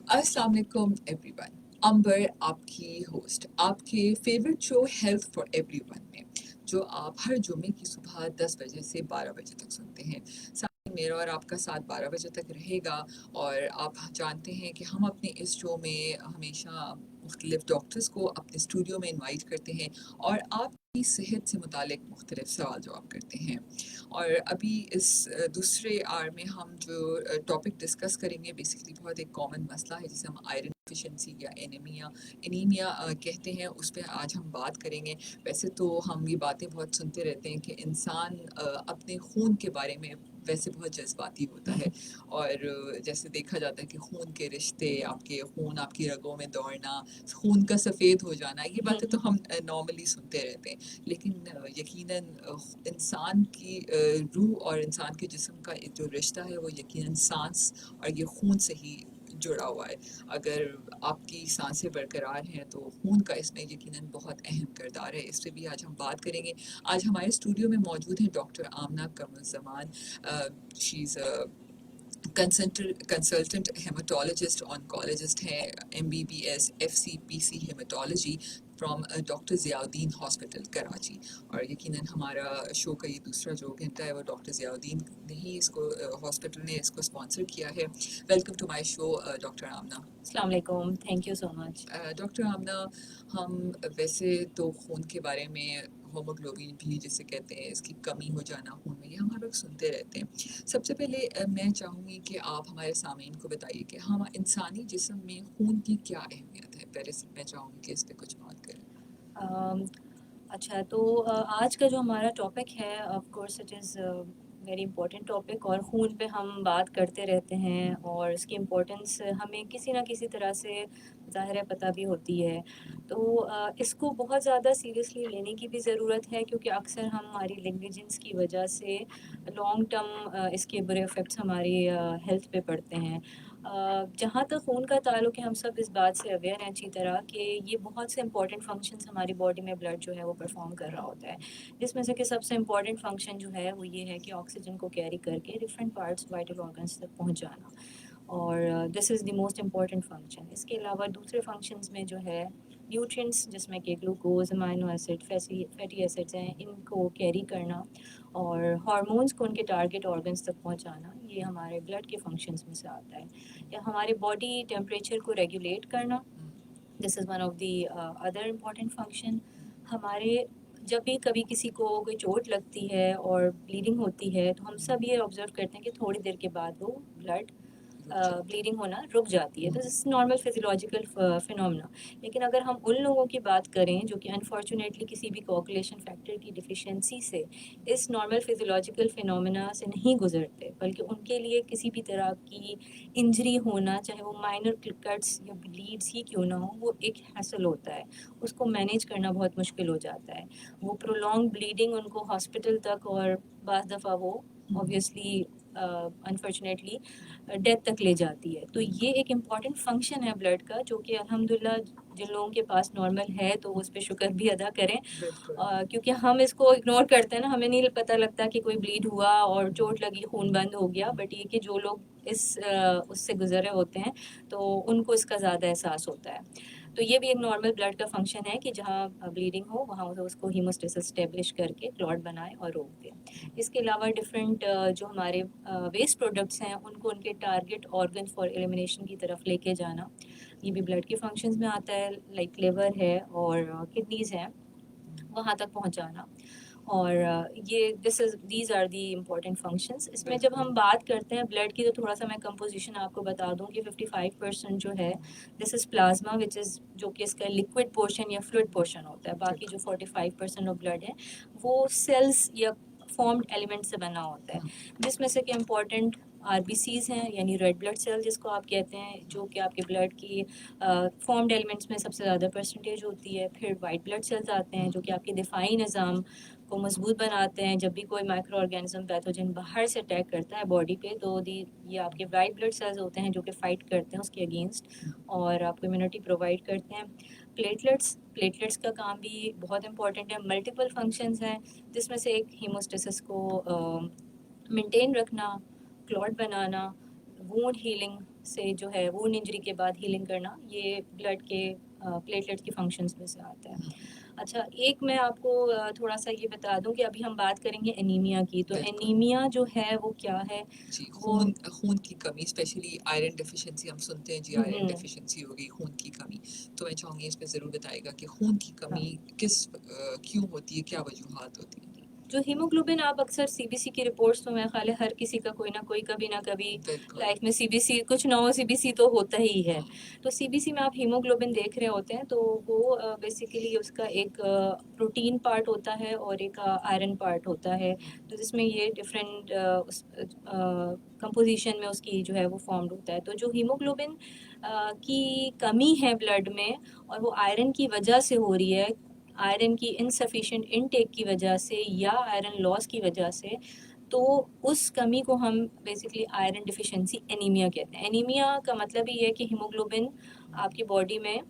अस्सलाम वालेकुम एवरीवन। अंबर आपकी होस्ट आपके favourite show health for everyone में, जो आप हर जुमे की सुबह 10 बजे से 12 बजे तक सुनते हैं। साथ ही मेरा और आपका साथ 12 बजे तक रहेगा। और आप जानते हैं कि हम अपने इस शो में हमेशा मुख्तलिफ डॉक्टर्स को अपने स्टूडियो में इनवाइट करते हैं और आपकी सेहत से मुतालिक मुख्तलिफ सवाल जवाब करते हैं। और अभी इस दूसरे आवर में हम जो टॉपिक डिस्कस करेंगे, बेसिकली बहुत एक कॉमन मसला है जिसे हम आयरन डिफिशिएंसी या एनीमिया कहते हैं, उस पर आज हम बात करेंगे। वैसे तो हम ये बातें बहुत सुनते रहते हैं कि इंसान अपने खून के बारे में वैसे बहुत जज्बाती होता है। और जैसे देखा जाता है कि खून के रिश्ते, आपके खून आपकी रगों में दौड़ना, खून का सफ़ेद हो जाना, ये बातें तो हम नॉर्मली सुनते रहते हैं। लेकिन यकीनन इंसान की रूह और इंसान के जिस्म का जो रिश्ता है वो यकीनन सांस और ये खून से ही जुड़ा हुआ है। अगर आपकी सांसें बरकरार हैं तो खून का इसमें यकीनन बहुत अहम किरदार है। इस पर भी आज हम बात करेंगे। आज हमारे स्टूडियो में मौजूद हैं doctor Amna Qamruzzaman. She is consultant haematologist oncologist हैं, MBBS FCPC haematology from doctor Ziauddin hospital Karachi. और यकीनन हमारा शो का ये दूसरा जो घंटा है वो डॉक्टर ज़ियाउद्दीन ने ही इसको हॉस्पिटल ने इसको स्पॉन्सर किया है। Welcome to my show doctor Amna. अस्सलाम वालेकुम, thank you so much. Doctor Amna, हम वैसे तो खून के बारे में, होमोग्लोबिन भी जिसे कहते हैं, इसकी कमी हो जाना खून में, ये हम हर वक्त सुनते रहते हैं। सबसे पहले मैं चाहूँगी कि आप हमारे सामीन को बताइए कि हम इंसानी जिस्म में खून की क्या अहमियत है। पहले से मैं चाहूँगी कि इस पर कुछ बात करें। अम, अच्छा तो आज का जो हमारा टॉपिक है, of course it is very important topic, और खून पे हम बात करते रहते हैं और इसकी इम्पोर्टेंस हमें किसी ना किसी तरह से ज़ाहिर है पता भी होती है। तो इसको बहुत ज़्यादा सीरियसली लेने की भी ज़रूरत है, क्योंकि अक्सर हम हमारी नेग्लिजेंस की वजह से लॉन्ग टर्म इसके बुरे इफ़ेक्ट्स हमारी हेल्थ पे पड़ते हैं। जहाँ तक खून का ताल्लुक है, हम सब इस बात से अवेयर हैं अच्छी तरह कि ये बहुत से इंपॉर्टेंट फंक्शंस हमारी बॉडी में ब्लड जो है वो परफॉर्म कर रहा होता है, जिसमें से कि सबसे इम्पॉर्टेंट फंक्शन जो है वो ये है कि ऑक्सीजन को कैरी करके डिफरेंट पार्ट्स वाइटल ऑर्गन्स तक पहुँचाना, और this is the most important function. इसके अलावा दूसरे फंक्शंस में जो है न्यूट्रिएंट्स, जिसमें कि glucose, amino acid, fatty acids हैं, इनको कैरी करना और हार्मोन्स को उनके टारगेट ऑर्गन्स तक पहुंचाना, ये हमारे ब्लड के फंक्शंस में से आता है। या हमारे बॉडी टेम्परेचर को रेगुलेट करना, this is one of the other important function. हमारे जब भी कभी किसी को कोई चोट लगती है और ब्लीडिंग होती है, तो हम सब ये ऑब्जर्व करते हैं कि थोड़ी देर के बाद वो ब्लड ब्लीडिंग होना रुक जाती है। तो दिस नॉर्मल फिजियोलॉजिकल फिनोमेना। लेकिन अगर हम उन लोगों की बात करें जो कि अनफॉर्चुनेटली किसी भी कोआगुलेशन फैक्टर की डिफिशिएंसी से इस नॉर्मल फिजियोलॉजिकल फिनोमेना से नहीं गुजरते, बल्कि उनके लिए किसी भी तरह की इंजरी होना, चाहे वो माइनर कट्स या ब्लीड्स ही क्यों ना हो, वो एक हैसल होता है। उसको मैनेज करना बहुत मुश्किल हो जाता है। वो प्रोलॉन्ग ब्लीडिंग उनको हॉस्पिटल तक, और बाज़ दफ़ा वो ऑब्वियसली अनफॉर्चुनेटली डेथ तक ले जाती है। तो ये एक इम्पॉर्टेंट फंक्शन है ब्लड का, जो कि अल्हम्दुलिल्लाह जिन लोगों के पास नॉर्मल है तो उस पर शुक्र भी अदा करें। क्योंकि हम इसको इग्नोर करते हैं ना, हमें नहीं पता लगता कि कोई ब्लीड हुआ और चोट लगी, खून बंद हो गया। बट ये कि जो लोग उससे गुजरे होते हैं तो उनको इसका ज़्यादा एहसास होता है। तो ये भी एक नॉर्मल ब्लड का फंक्शन है कि जहाँ ब्लीडिंग हो वहाँ उसको हीमोस्टेसिस स्टेब्लिश करके क्लॉट बनाए और रोक दे। इसके अलावा डिफरेंट जो हमारे वेस्ट प्रोडक्ट्स हैं उनको उनके टारगेट ऑर्गन फॉर एलिमिनेशन की तरफ लेके जाना, ये भी ब्लड के फंक्शंस में आता है। लाइक लिवर है और किडनीज हैं, वहाँ तक पहुँचाना। और ये these are the important functions. इसमें जब हम बात करते हैं ब्लड की, तो थोड़ा सा मैं कंपोजिशन आपको बता दूं कि 55% जो है this is plasma, which is जो कि इसका लिक्विड पोर्शन या फ्लूइड पोर्शन होता है। बाकी जो 45% ऑफ ब्लड है वो सेल्स या फॉर्म्ड एलिमेंट से बना होता है, जिसमें से कि इम्पॉर्टेंट RBCs हैं, यानी रेड ब्लड सेल जिसको आप कहते हैं, जो कि आपके ब्लड की फॉर्म्ड एलिमेंट्स में सबसे ज़्यादा परसेंटेज होती है। फिर वाइट ब्लड सेल्स आते हैं जो कि आपके दिफाई निज़ाम को मजबूत बनाते हैं। जब भी कोई माइक्रो ऑर्गेनिज्म पैथोजन बाहर से अटैक करता है बॉडी पे, तो ये आपके वाइट ब्लड सेल्स होते हैं जो कि फाइट करते हैं उसके अगेंस्ट और आपको इम्यूनिटी प्रोवाइड करते हैं। प्लेटलेट्स का काम भी बहुत इंपॉर्टेंट है। मल्टीपल फंक्शंस हैं जिसमें से एक हीमोस्टेसिस को मेंटेन रखना, क्लॉट बनाना, वूंड हीलिंग से जो है वूंड इंजरी के बाद हीलिंग करना, ये ब्लड के प्लेटलेट्स के फंक्शंस में से आता है। अच्छा, एक मैं आपको थोड़ा सा ये बता दूं कि अभी हम बात करेंगे एनीमिया की। तो बिल्कुल। एनीमिया जो है वो क्या है? जी, वो खून की कमी, स्पेशली आयरन डेफिशिएंसी हम सुनते हैं जी, आयरन डेफिशिएंसी हो गई, खून की कमी। तो मैं चाहूँगी इसमें ज़रूर बताइएगा कि खून की हाँ। कमी क्यों होती है, क्या वजूहात होती हैं? जो हीमोग्लोबिन, आप अक्सर सीबीसी की रिपोर्ट्स तो मेरे ख्याल है हर किसी का कोई ना कोई कभी ना कभी बिल्कुल। लाइफ में सीबीसी कुछ ना हो, सीबीसी तो होता ही है। हाँ, तो सीबीसी में आप हीमोग्लोबिन देख रहे होते हैं, तो वो बेसिकली उसका एक प्रोटीन पार्ट होता है और एक आयरन पार्ट होता है, तो जिसमें ये डिफरेंट कंपोजिशन में उसकी जो है वो फॉर्म्ड होता है। तो जो हीमोग्लोबिन की कमी है ब्लड में और वो आयरन की वजह से हो रही है, आयरन की इनसफिशिएंट इनटेक की वजह से या आयरन लॉस की वजह से, तो उस कमी को हम बेसिकली आयरन डिफिशिएंसी एनीमिया कहते हैं। एनीमिया का मतलब ही है कि हीमोग्लोबिन आपकी बॉडी में,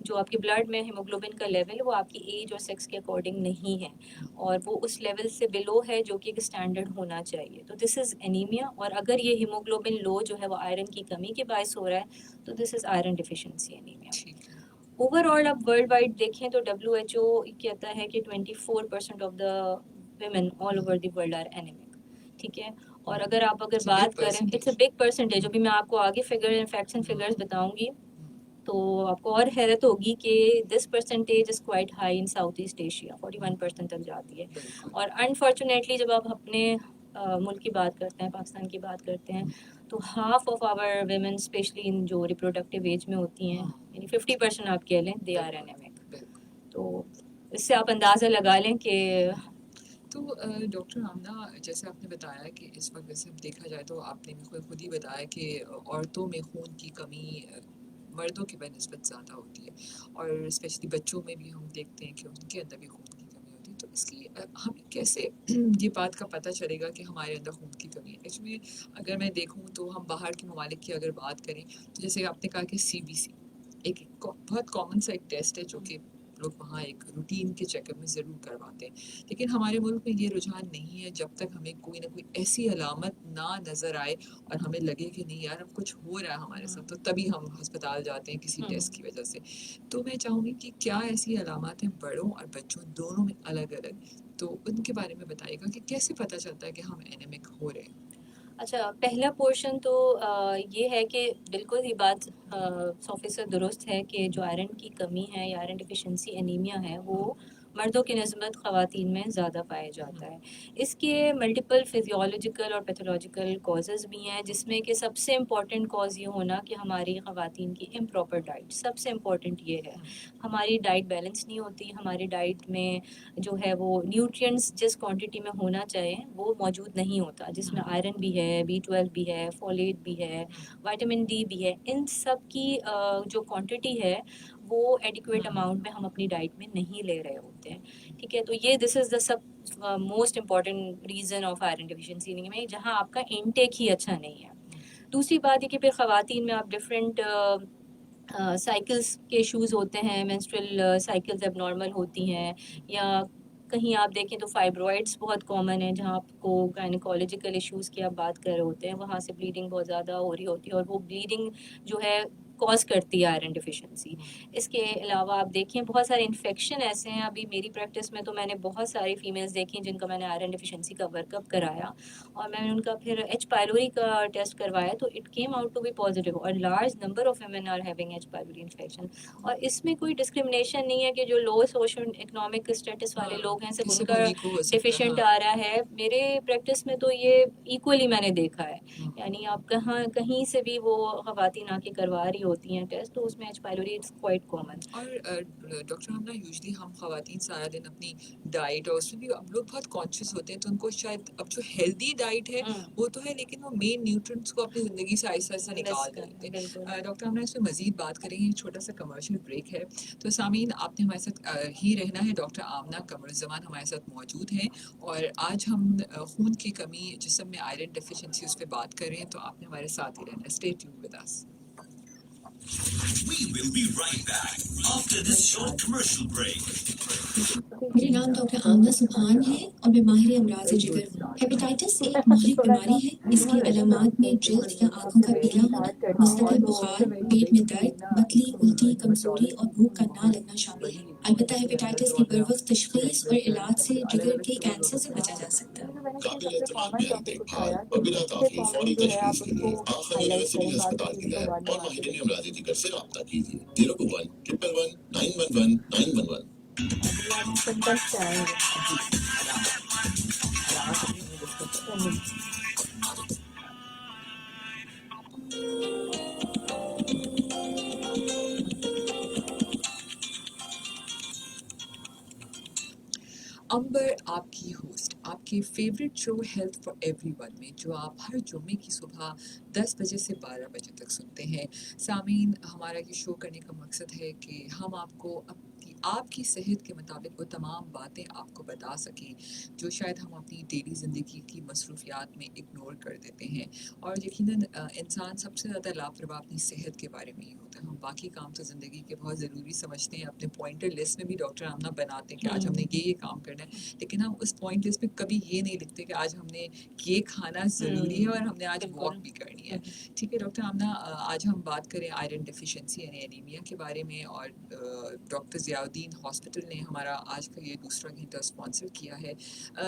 जो आपके ब्लड में हीमोग्लोबिन का लेवल, वो आपकी एज और सेक्स के अकॉर्डिंग नहीं है और वो उस लेवल से बिलो है जो कि एक स्टैंडर्ड होना चाहिए। तो दिस इज़ एनीमिया। और अगर ये हीमोग्लोबिन लो जो है वो आयरन की कमी के बायस हो रहा है, तो this is iron deficiency anaemia. ठीक है। ओवरऑल अब वर्ल्ड वाइड देखें तो WHO कहता है कि 24% of the women all over the world are anaemic. ठीक है। और अगर It's a big बात करें, it's a percentage. Big percentage. अभी मैं आपको आगे फिगर, फैक्ट्स एंड फिगर्स बताऊंगी, तो आपको और हैरत होगी कि this percentage is quite high in south east Asia, 41% तक जाती है। बिल्कुल। और अनफॉर्चुनेटली जब आप अपने मुल्क की बात करते हैं, पाकिस्तान की बात करते हैं, तो half of our women specially in जो रिप्रोडक्टिव एज में होती हैं, यानी 50% आप कह लें, दे आर बिल्कुल। एनेमिक। बिल्कुल। तो इससे आप अंदाज़ा लगा लें कि तो डॉक्टर आमना, जैसे आपने बताया कि इस वक्त वैसे देखा जाए तो आपने भी खुद ही बताया कि औरतों में खून की कमी मर्दों के बनस्बत ज़्यादा होती है, और स्पेशली बच्चों में भी हम देखते हैं कि उनके अंदर भी खून की कमी होती है। तो इसकी हमें कैसे ये बात का पता चलेगा कि हमारे अंदर खून की कमी है? एक्चुअली अगर मैं देखूँ तो हम बाहर के ममालिक की अगर बात करें, तो जैसे आपने कहा कि CBC एक बहुत कॉमन सा एक टेस्ट है जो कि लोग वहाँ एक रूटीन के चेकअप में ज़रूर करवाते हैं, लेकिन हमारे मुल्क में ये रुझान नहीं है। जब तक हमें कोई ना कोई ऐसी अलामत ना नज़र आए और हमें लगे कि नहीं यार अब कुछ हो रहा है हमारे साथ, तो तभी हम अस्पताल जाते हैं किसी टेस्ट की वजह से। तो मैं चाहूँगी कि क्या ऐसी अलामत हैं बड़ों और बच्चों दोनों में अलग अलग, तो उनके बारे में बताइएगा कि कैसे पता चलता है कि हम एनेमिक हो रहे हैं। अच्छा, पहला पोर्शन तो ये है कि बिल्कुल ही बात 100% दुरुस्त है कि जो आयरन की कमी है या आयरन डिफिशिएंसी एनीमिया है, वो मर्दों की निस्बत ख़वातीन में ज़्यादा पाया जाता है। इसके मल्टीपल फिजियोलॉजिकल और पैथोलॉजिकल कॉजेज़ भी हैं, जिसमें कि सबसे इम्पॉर्टेंट कॉज़ ये होना कि हमारी ख़वातीन की इम्प्रॉपर डाइट, सबसे इम्पॉर्टेंट ये है। हमारी डाइट बैलेंस नहीं होती, हमारी डाइट में जो है वो न्यूट्रिएंट्स जिस क्वांटिटी में होना चाहिए वो मौजूद नहीं होता, जिसमें आयरन भी है, B12 भी है, फोलेट भी है, विटामिन D भी है। इन सब की जो क्वांटिटी है वो एडिक्वेट अमाउंट में हम अपनी डाइट में नहीं ले रहे होते हैं। ठीक है, तो ये this is the sub most important reason of iron deficiency में, जहाँ आपका इनटेक ही अच्छा नहीं है। दूसरी बात है कि फिर ख़वातीन में आप डिफरेंट साइकिल्स के इश्यूज़ होते हैं, मेंस्ट्रुअल साइकिल्स एबनॉर्मल होती हैं, या कहीं आप देखें तो फाइब्रॉइड्स बहुत कॉमन है, जहाँ आपको गायनेकोलॉजिकल इश्यूज़ की आप बात कर रहे होते हैं, वहाँ से ब्लीडिंग बहुत ज़्यादा हो रही होती है और वो ब्लीडिंग जो है कॉज करती है आयरन डिफिशिएंसी। इसके अलावा आप देखें बहुत सारे इन्फेक्शन ऐसे हैं, अभी मेरी प्रैक्टिस में तो मैंने बहुत सारी फीमेल्स देखी जिनका मैंने आयरन डिफिशिएंसी का वर्कअप कराया और मैंने उनका फिर H पायलोरी का टेस्ट करवाया, तो it came out to be positive और large number of women are having H pylori infection. और इसमें कोई डिस्क्रिमिनेशन नहीं है कि जो लो सोशल इकोनॉमिक स्टेटस वाले लोग हैं सिर्फ किसी को उनका वीक हो सकता है। डिफिशिएंट आ रहा है। मेरे प्रैक्टिस में तो ये इक्वली मैंने देखा है, यानी आप कहीं से भी वो ख़वातीन आके करवा रही होती हैं टेस्ट, तो उसमें H pylori it's quite common. और डॉक्टर हम ना यूजली हम खवातीन सारा दिन अपनी डाइट और उसमें भी हम लोग बहुत कॉन्शियस होते हैं, तो उनको शायद अब जो हेल्दी डाइट है वो तो है, लेकिन वो मेन न्यूट्रिएंट्स को अपनी ज़िंदगी से आहिस्ता आहिस्ता निकाल देते हैं। बिल्कुल। डॉक्टर हम ना इसमें मज़ीद बात करेंगे, एक छोटा सा कमर्शियल ब्रेक है। तो सामीन आपने हमारे साथ ही रहना है। डॉक्टर आमना कमरुज़्ज़मान हमारे साथ मौजूद हैं और आज हम खून की कमी, जिस्म में आयरन डेफिशिएंसी, उस पर बात कर रहे हैं, तो आपने हमारे साथ ही रहना है। Stay tuned with us. We will be right back after this short commercial break. मेरा नाम डॉक्टर आमना सुभान है और मैं माहिर अमराज जिगर हूँ। हेपेटाइटिस एक माहिक बीमारी है। इसकी अलामात में जल्द या आंखों का पीला होना, मुस्तकिल बुखार, पेट में दर्द, मतली, उल्टी, कमजोरी और भूख का ना लगना शामिल है। अलबत्ता हेपेटाइटिस की बरवक्त तशखीस और इलाज से जिगर के कैंसर से बचा जा सकता है। काबिल एहतराम बेहद देखभाल और बिला ताखीर फौरी तशखीस के लिए आंखों नगर सिविल अस्पताल की लैब और माहिरीन अमराज जिगर से रब्ता कीजिए 021 111 911 911। अंबर आपकी होस्ट, आपके favourite show health for everyone में, जो आप हर जुम्मे की सुबह 10 बजे से 12 बजे तक सुनते हैं। सामीन, हमारा ये शो करने का मकसद है कि हम आपको आपकी सेहत के मुताबिक वो तमाम बातें आपको बता सकें जो शायद हम अपनी डेली ज़िंदगी की मसरूफियात में इग्नोर कर देते हैं। और यकीनन इंसान सबसे ज़्यादा लापरवाह अपनी सेहत के बारे में ही होता है। हम बाकी काम तो ज़िंदगी के बहुत ज़रूरी समझते हैं, अपने पॉइंटर लिस्ट में भी डॉक्टर आमना बनाते हैं कि आज हमने ये काम करना है, लेकिन हम उस पॉइंट लिस्ट में कभी ये नहीं लिखते कि आज हमने ये खाना ज़रूरी है और हमने आज वॉक भी करनी है। ठीक है डॉक्टर आमना, आज हम बात करें आयरन डेफिशिएंसी यानी एनीमिया के बारे में, और डॉक्टर ज़ियाउद्दीन हॉस्पिटल ने हमारा आज का ये दूसरा घंटा स्पॉन्सर किया है।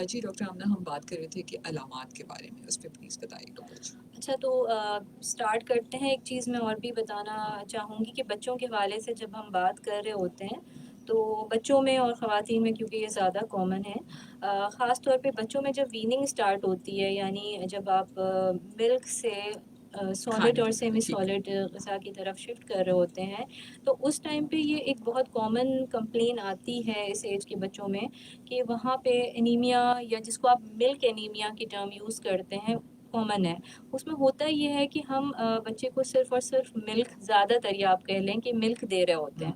जी डॉक्टर आमना, हम बात कर रहे थे कि अलामात के बारे में, उस पर प्लीज़ बताइएगा कुछ। अच्छा, तो स्टार्ट करते हैं। एक चीज़ मैं और भी बताना चाहूँगी कि बच्चों के हवाले से जब हम बात कर रहे होते हैं, तो बच्चों में और ख़वातीन में, क्योंकि ये ज़्यादा कॉमन है, ख़ास तौर पे बच्चों में जब वीनिंग स्टार्ट होती है, यानी जब आप मिल्क से सॉलिड और सेमी सॉलिड ग़िज़ा की तरफ शिफ्ट कर रहे होते हैं, तो उस टाइम पे ये एक बहुत कॉमन कंप्लेन आती है इस एज के बच्चों में कि वहाँ पे एनीमिया, या जिसको आप मिल्क एनीमिया की टर्म यूज़ करते हैं, कॉमन है। उसमें होता ये है कि हम बच्चे को सिर्फ़ और सिर्फ मिल्क, ज़्यादातर या आप कह लें कि मिल्क दे रहे होते हैं।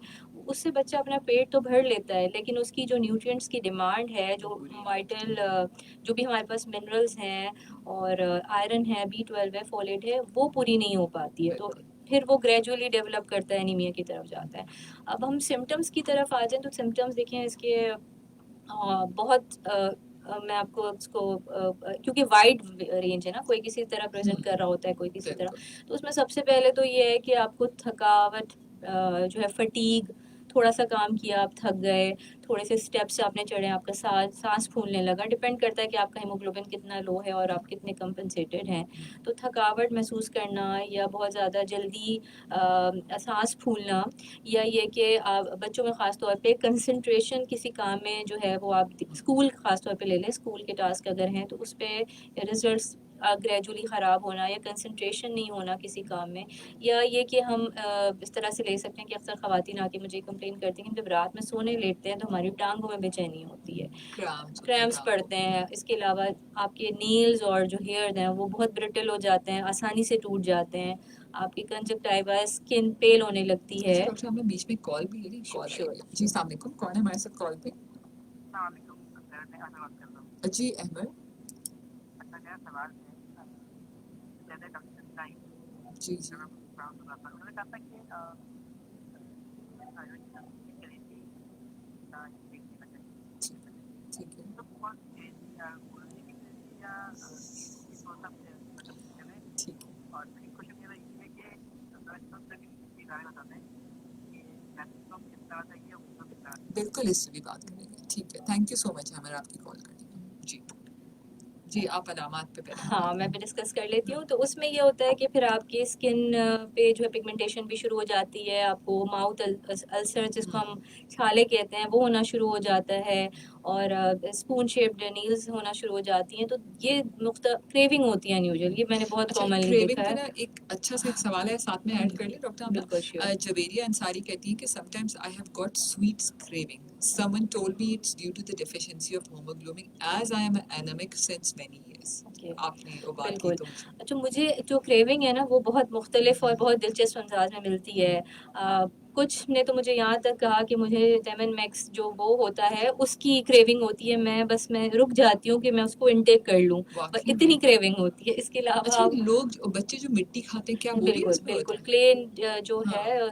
उससे बच्चा अपना पेट तो भर लेता है, लेकिन उसकी जो न्यूट्रिएंट्स की डिमांड है, जो वाइटल जो भी हमारे पास मिनरल्स हैं और आयरन है, B12 है, फोलेट है, वो पूरी नहीं हो पाती है। तो फिर वो ग्रेजुअली डेवलप करता है, एनीमिया की तरफ जाता है। अब हम सिम्पटम्स की तरफ आ जाएँ, तो सिम्पटम्स देखें इसके बहुत मैं आपको उसको क्योंकि वाइड रेंज है ना, कोई किसी तरह प्रेजेंट कर रहा होता है, कोई किसी तरह। तो उसमें सबसे पहले तो ये है कि आपको थकावट, जो है फटीग, थोड़ा सा काम किया आप थक गए, थोड़े से स्टेप्स आपने चढ़े, आपका सांस फूलने लगा, डिपेंड करता है कि आपका हीमोग्लोबिन कितना लो है और आप कितने कंपनसेटेड हैं। तो थकावट महसूस करना, या बहुत ज़्यादा जल्दी सांस फूलना, या ये कि बच्चों में ख़ास तौर पे कंसंट्रेशन किसी काम में जो है वो, आप स्कूल ख़ास तौर पे ले लें, स्कूल के टास्क अगर हैं तो उस पे रिजल्ट्स ग्रेजुअली ख़राब होना, या कंसंट्रेशन नहीं होना किसी काम में, या ये कि हम इस तरह से ले सकते हैं कि अक्सर ख़वातीन आके मुझे कंप्लेन करती हैं कि जब रात में सोने लेटते हैं तो हमारी टांगों में बेचैनी होती है, क्रैम्प्स पड़ते हैं। इसके अलावा आपके नेल्स और जो हेयर हैं वो बहुत ब्रिटल हो जाते हैं, आसानी से टूट जाते हैं, आपकी कंजक्टिवा, स्किन पेल होने लगती है। डॉक्टर, हमें बीच में कॉल भी है, कॉल जी अस्सलाम वालेकुम, कौन है हमारे साथ कॉल पे? जी अहमद जी जी ठीक है ठीक है, बिल्कुल इससे भी बात करेंगे। ठीक है, थैंक यू सो मच हमारा आपकी कॉल करने के लिए। जी जी, आप अलामात पे पहले हाँ, मैं भी डिस्कस कर लेती हूँ। तो उसमें ये होता है कि फिर आपकी स्किन पे जो है पिगमेंटेशन भी शुरू हो जाती है, आपको माउथ अल्सर जिसको हम छाले कहते हैं वो होना शुरू हो जाता है, और स्पून शेप्ड नील्स होना शुरू हो जाती हैं। तो ये क्रेविंग होती है अनयूजुअल, ये मैंने बहुत अच्छा, कॉमनली क्रेविंग देखा पे है। ना एक अच्छा सा एक सवाल है, साथ में ऐड कर लें डॉक्टर आमना। बिल्कुल श्योर। जवेरिया अंसारी कहती हैं कि sometimes I have got sweets craving, someone told me it's due to the deficiency of haemoglobin as I am anaemic since many years. Okay, आपने वो बात की बिल्कुल। तो मुझे अच्छा, मुझे जो क्रेविंग है ना वो बहुत मुख्तलिफ और बहुत दिलचस्प अंदाज में मिलती है। कुछ ने तो मुझे यहाँ तक कहा कि मुझे टेमन मैक्स जो वो होता है उसकी क्रेविंग होती है, मैं रुक जाती हूँ कि मैं उसको इनटेक कर लूँ, पर वाकई इतनी में। क्रेविंग होती है। इसके अलावा अच्छा, आप बच्चे जो मिट्टी खाते हैं क्या वो भी बिल्कुल, उसमें होता बिल्कुल। है? क्ले जो हाँ। है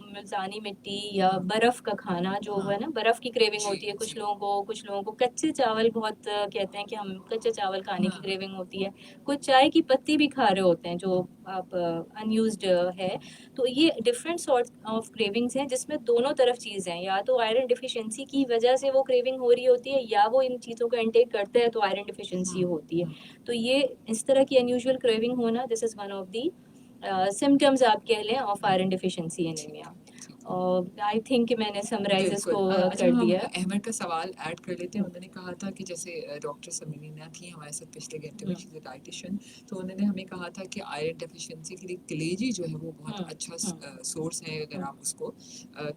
मुल्तानी मिट्टी या हाँ। बर्फ़ का खाना जो हाँ। है ना, बर्फ़ की क्रेविंग जी, होती है कुछ जी। लोगों को। कुछ लोगों को कच्चे चावल बहुत कहते हैं कि हम कच्चे चावल खाने की हाँ। क्रेविंग होती है। कुछ चाय की पत्ती भी खा रहे होते हैं जो आप अनयूज़्ड है। तो ये डिफरेंट सॉर्ट ऑफ क्रेविंग्स हैं जिसमें दोनों तरफ चीज़ हैं, या तो आयरन डिफिशिएंसी की वजह से वो क्रेविंग हो रही होती है, या वो इन चीज़ों का इंटेक करते हैं तो आयरन डिफिशिएंसी होती है। तो ये इस तरह की अनयूजुअल क्रेविंग होना, this is one of the symptoms आप कह लें of iron deficiency anaemia. I think कि मैंने समराइज बिल्कुल। इसको अच्छा, कर हम दिया। अहमद का सवाल ऐड कर लेते हैं। उन्होंने कहा था कि जैसे डॉक्टर समीना थी हमारे साथ पिछले घंटे में, शी इज़ अ डाइटिशियन, तो उन्होंने हमें कहा था कि आयरन डेफिशिएंसी के लिए कलेजी जो है वो बहुत अच्छा सोर्स है अगर आप उसको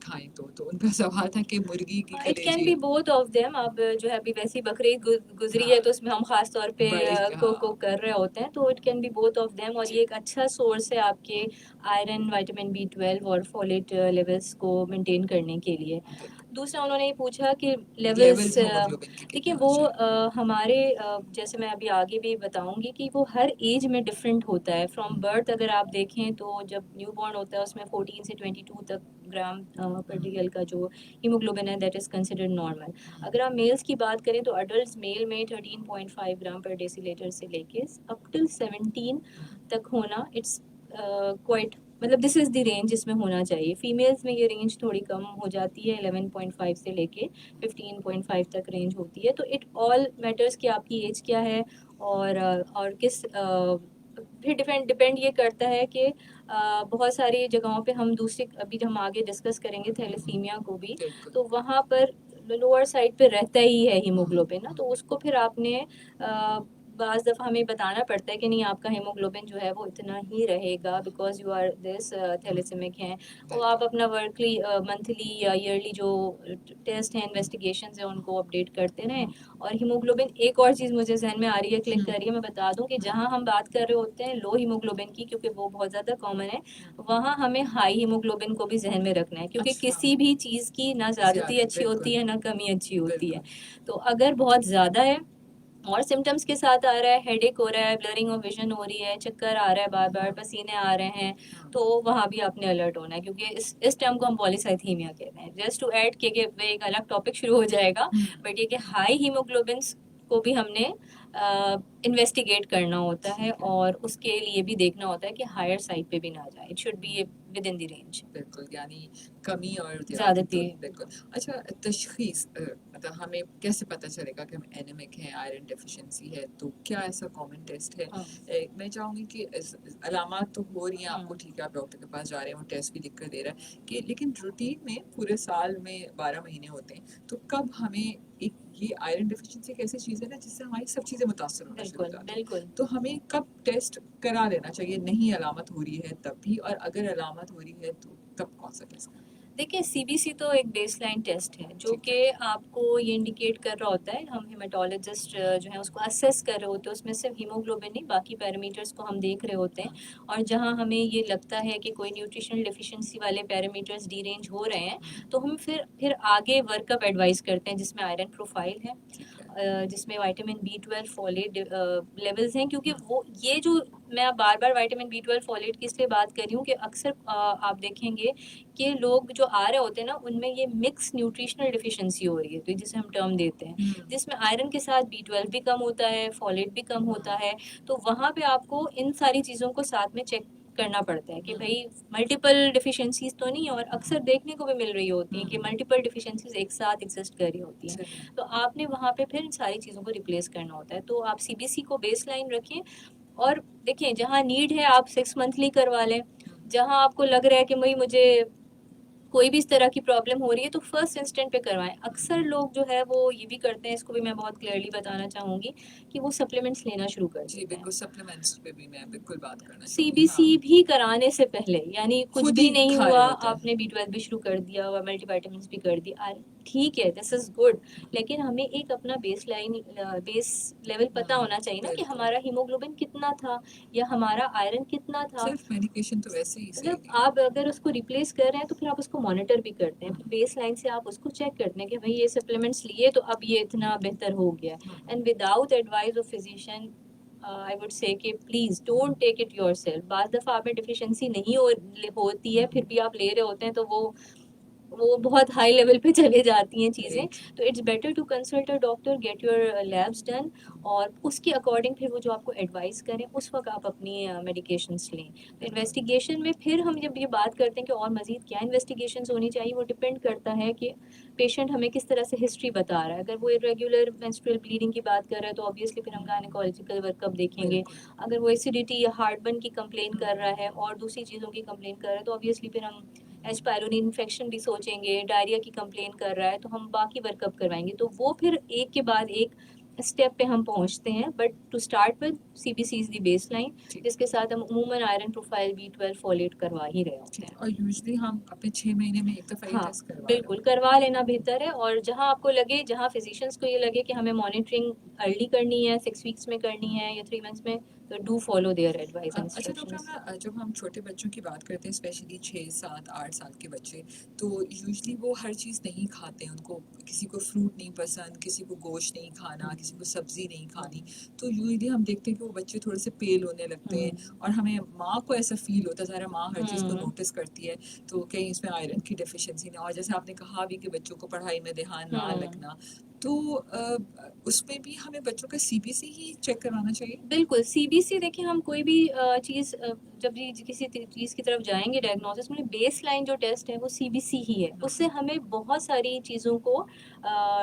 खाएं तो उनका सवाल था कि मुर्गी की इट कैन कलेजी। Be both of them. अब जो है अभी वैसी बकरीद गुजरी हाँ। है तो उसमें हम खास तौर पे बड़ी को कर रहे होते हैं, तो it can be both of them. और ये एक अच्छा सोर्स है आपके आयरन, विटामिन B12 और फोलेट लेवल्स को मेंटेन करने के लिए। दूसरा उन्होंने ये पूछा कि लेवल्स, हीमोग्लोबिन के देखिए कितने वो होने चाहिए? हमारे जैसे मैं अभी आगे भी बताऊंगी कि वो हर एज में डिफरेंट होता है। फ्रॉम बर्थ अगर आप देखें तो जब न्यू बॉर्न होता है उसमें 14 से 22 तक ग्राम पर डीएल का जो हीमोग्लोबिन है दैट इज़ कंसिडर्ड नॉर्मल। अगर आप मेल्स की बात करें तो अडल्ट मेल में 13.5 ग्राम पर डेसीलीटर से लेके अप टिल 17 तक होना, इट्स क्वाइट, मतलब दिस इज़ द रेंज इसमें होना चाहिए। फीमेल्स में ये रेंज थोड़ी कम हो जाती है, 11.5 से लेके 15.5 तक रेंज होती है। तो इट ऑल मैटर्स कि आपकी एज क्या है, और किस फिर डिपेंड ये करता है कि बहुत सारी जगहों पे हम दूसरी, अभी हम आगे डिस्कस करेंगे थैलेसीमिया को भी, बिल्कुल। तो वहाँ पर लोअर साइड पे रहता ही है हीमोग्लोबिन ना, तो उसको फिर आपने बाज़ दफ़ा हमें बताना पड़ता है कि नहीं आपका हीमोग्लोबिन जो है वो इतना ही रहेगा बिकॉज यू आर दिस थैलेसेमिक हैं। तो आप अपना वर्कली मंथली या ईयरली जो टेस्ट हैं, इन्वेस्टिगेशन है, उनको अपडेट करते रहें। और हीमोग्लोबिन, एक और चीज़ मुझे जहन में आ रही है, क्लिक कर रही है, मैं बता दूं कि जहां हम बात कर रहे होते हैं लो हीमोग्लोबिन की, क्योंकि वो बहुत ज़्यादा कॉमन है, वहां हमें हाई हीमोग्लोबिन को भी जहन में रखना है, क्योंकि अच्छा। किसी भी चीज़ की ना ज़्यादती ज्यादा, अच्छी होती है बिल्कुल ना कमी अच्छी होती है। बिल्कुल। तो अगर बहुत ज़्यादा है और सिम्टम्स के साथ आ रहा है, हेडेक हो रहा है, ब्लरिंग ऑफ विजन हो रही है, चक्कर आ रहा है बार बार, पसीने आ रहे हैं, तो वहाँ भी आपने अलर्ट होना है, क्योंकि इस टर्म को हम पॉलीसाइथीमिया कहते हैं। जस्ट टू ऐड कि एक अलग टॉपिक शुरू हो जाएगा, बट ये कि हाई हीमोग्लोबिन को भी हमने इन्वेस्टिगेट करना होता है, और उसके लिए भी देखना होता है कि हायर साइड पे भी ना जाए, it should be with in the range. बिल्कुल, यानी कमी और ज़्यादती। बिल्कुल। अच्छा, तशख़ीस मतलब हमें कैसे पता चलेगा कि हम एनीमिक हैं, आयरन डेफिशिएंसी है, तो क्या ऐसा कॉमन टेस्ट है? हाँ। मैं चाहूँगी कि अलामात तो हो रही हैं आपको, हाँ। ठीक है, आप डॉक्टर के पास जा रहे हैं, वो टेस्ट भी लिख कर दे रहा है कि, लेकिन रूटीन में पूरे साल में 12 महीने होते हैं, तो कब हमें एक ये आयरन डेफिशिएंसी एक ऐसी चीज़ है ना जिससे हमारी सब चीज़ें मुतासर होना शुरू हो बिल्कुल जाती हैं, बिल्कुल। तो हमें कब टेस्ट करा लेना चाहिए? नहीं अलामत हो रही है तब भी, और अगर अलामत हो रही है तो तब कौन सा टेस्ट करना? देखिए सीबीसी तो एक बेसलाइन टेस्ट है जो ठीक कि आपको ये इंडिकेट कर रहा होता है, हम हेमाटोलॉजिस्ट जो है उसको असेस कर रहे होते हैं, उसमें सिर्फ हीमोग्लोबिन नहीं बाकी पैरामीटर्स को हम देख रहे होते हैं, और जहां हमें ये लगता है कि कोई न्यूट्रिशनल डेफिशिएंसी वाले पैरामीटर्स डीरेंज हो रहे हैं, तो हम फिर आगे वर्कअप एडवाइस करते हैं जिसमें आयरन प्रोफाइल है, जिसमें विटामिन B12 फोलेट लेवल्स हैं, क्योंकि वो ये जो मैं बार बार विटामिन B12 फोलेट की इसलिए बात कर रही हूँ कि अक्सर आप देखेंगे कि लोग जो आ रहे होते हैं ना उनमें ये मिक्स न्यूट्रिशनल डिफिशिएंसी हो रही है, तो जिसे हम टर्म देते हैं, जिसमें आयरन के साथ B12 भी कम होता है, फोलेट भी कम होता है, तो वहाँ पे आपको इन सारी चीज़ों को साथ में चेक करना पड़ता है कि हम्म। भाई मल्टीपल डिफिशिएंसीज तो नहीं है, और अक्सर देखने को भी मिल रही होती है कि मल्टीपल डिफिशिएंसीज एक साथ एग्जिस्ट कर रही होती हैं। सही। तो आपने वहाँ पे फिर इन सारी चीज़ों को रिप्लेस करना होता है। तो आप सीबीसी को बेस लाइन रखें, और देखिए जहाँ नीड है आप 6 मंथली करवा लें, जहाँ आपको लग रहा है कि भाई मुझे कोई भी इस तरह की प्रॉब्लम हो रही है तो फर्स्ट इंस्टेंट पे करवाएं। अक्सर लोग जो है वो ये भी करते हैं, इसको भी मैं बहुत क्लियरली बताना चाहूँगी, कि वो सप्लीमेंट्स लेना शुरू कर जी देते हैं बिल्कुल, सप्लीमेंट्स पे भी मैं बिल्कुल बात करना चाहूँगी। सीबीसी हाँ, भी कराने से पहले, यानी कुछ खुद भी ही नहीं खा हुआ, रहे होते हैं। आपने B12 भी शुरू कर दिया और मल्टीविटामिन्स भी कर दिया, ठीक है, दिस इज गुड, लेकिन हमें एक अपना बेस लेवल पता होना चाहिए ना कि बिल्कुल। हमारा हीमोग्लोबिन कितना था या हमारा आयरन कितना था। सिर्फ मेडिकेशन तो वैसे ही सही मतलब नहीं है। आप अगर उसको रिप्लेस कर रहे हैं तो फिर आप उसको मॉनिटर भी करते हैं, बेस लाइन से आप उसको चेक करते हैं कि भाई ये सप्लीमेंट्स लिए तो अब ये इतना बेहतर हो गया, and without advice of physician I would say कि please don't take it yourself. बाज़ दफ़ा आप में डिफिशिएंसी नहीं होती है, फिर भी आप ले रहे होते हैं, तो वो बहुत हाई लेवल पे चले जाती हैं चीज़ें। तो it's better to consult a doctor, get your labs done, और उसके अकॉर्डिंग फिर वो जो आपको एडवाइस करें उस वक्त आप अपनी मेडिकेशंस लें। तो इन्वेस्टिगेशन में फिर हम जब ये बात करते हैं कि और मज़ीद क्या इन्वेस्टिगेशंस होनी चाहिए, वो डिपेंड करता है कि पेशेंट हमें किस तरह से हिस्ट्री बता रहा है। अगर वो इरेगुलर मेंस्ट्रुअल ब्लीडिंग की बात कर रहा है तो ऑब्वियसली फिर हम गायनेकोलॉजिकल वर्कअप देखेंगे। अगर वो एसिडिटी या हार्टबर्न की कंप्लेन कर रहा है और दूसरी चीज़ों की कंप्लेन कर रहा है तो ऑब्वियसली फिर हम एच पायरोनी इन्फेक्शन भी सोचेंगे। डायरिया की कंप्लेन कर रहा है तो हम बाकी वर्कअप करवाएंगे। तो वो फिर एक के बाद एक स्टेप पे हम पहुंचते हैं, but to start with CBC is the baseline, जिसके साथ हम अमूमन आयरन प्रोफाइल B12 फॉलेट करवा ही रहे होते हैं। और यूजुअली हम अपने 6 महीने में एक दफा ये हाँ टेस्ट करवा बिल्कुल करवा लेना बेहतर है, और जहाँ आपको लगे, जहाँ फिजिशियंस को ये लगे कि हमें मॉनिटरिंग अर्ली करनी है, 6 वीक्स में करनी है या 3 मंथ्स में, तो do follow their advice and अच्छा डॉक्टर, इंस्ट्रक्शंस। जब हम छोटे बच्चों की बात करते हैं, स्पेशली 6, 7, 8 साल के बच्चे, तो यूजुअली वो हर चीज़ नहीं खाते हैं। उनको किसी को फ्रूट नहीं पसंद, किसी को गोश्त नहीं खाना, किसी को सब्जी नहीं खानी। तो यूजुअली हम देखते हैं कि वो बच्चे थोड़े से पेल होने लगते हैं, और हमें माँ को ऐसा फील होता है, ज़ाहिर माँ हर चीज़ को नोटिस करती है, तो कहीं इसमें आयरन की डेफिशिएंसी ना। और जैसे आपने कहा भी कि बच्चों को पढ़ाई में ध्यान ना लगना, तो उसमें भी हमें बच्चों का सीबीसी ही चेक करवाना चाहिए। बिल्कुल सीबीसी, देखिए हम कोई भी चीज़ जब भी किसी चीज़ की तरफ जाएंगे डायग्नोसिस में, बेस लाइन जो टेस्ट है वो सीबीसी ही है। उससे हमें बहुत सारी चीज़ों को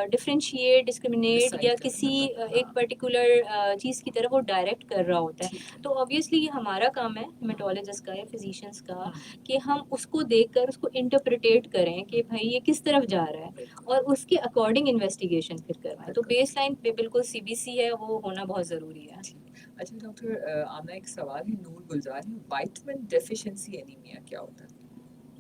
डिफ्रेंशिएट, डिस्क्रिमिनेट Decide या करना किसी पड़ता है, एक पर्टिकुलर चीज़ की तरफ वो डायरेक्ट कर रहा होता है। तो ऑब्वियसली ये हमारा काम है हेमेटोलॉजिस्ट का या फिजिशियंस का कि हम उसको देखकर उसको इंटरप्रिटेट करें कि भाई ये किस तरफ जा रहा है, और उसके अकॉर्डिंग इन्वेस्टिगेशन फिर करवाएं। तो बेस लाइन पे बिल्कुल सीबीसी है, वो होना बहुत ज़रूरी है। अच्छा डॉक्टर, आमना एक सवाल है नूर गुलजार है, विटामिन डेफिशिएंसी एनीमिया क्या होता है?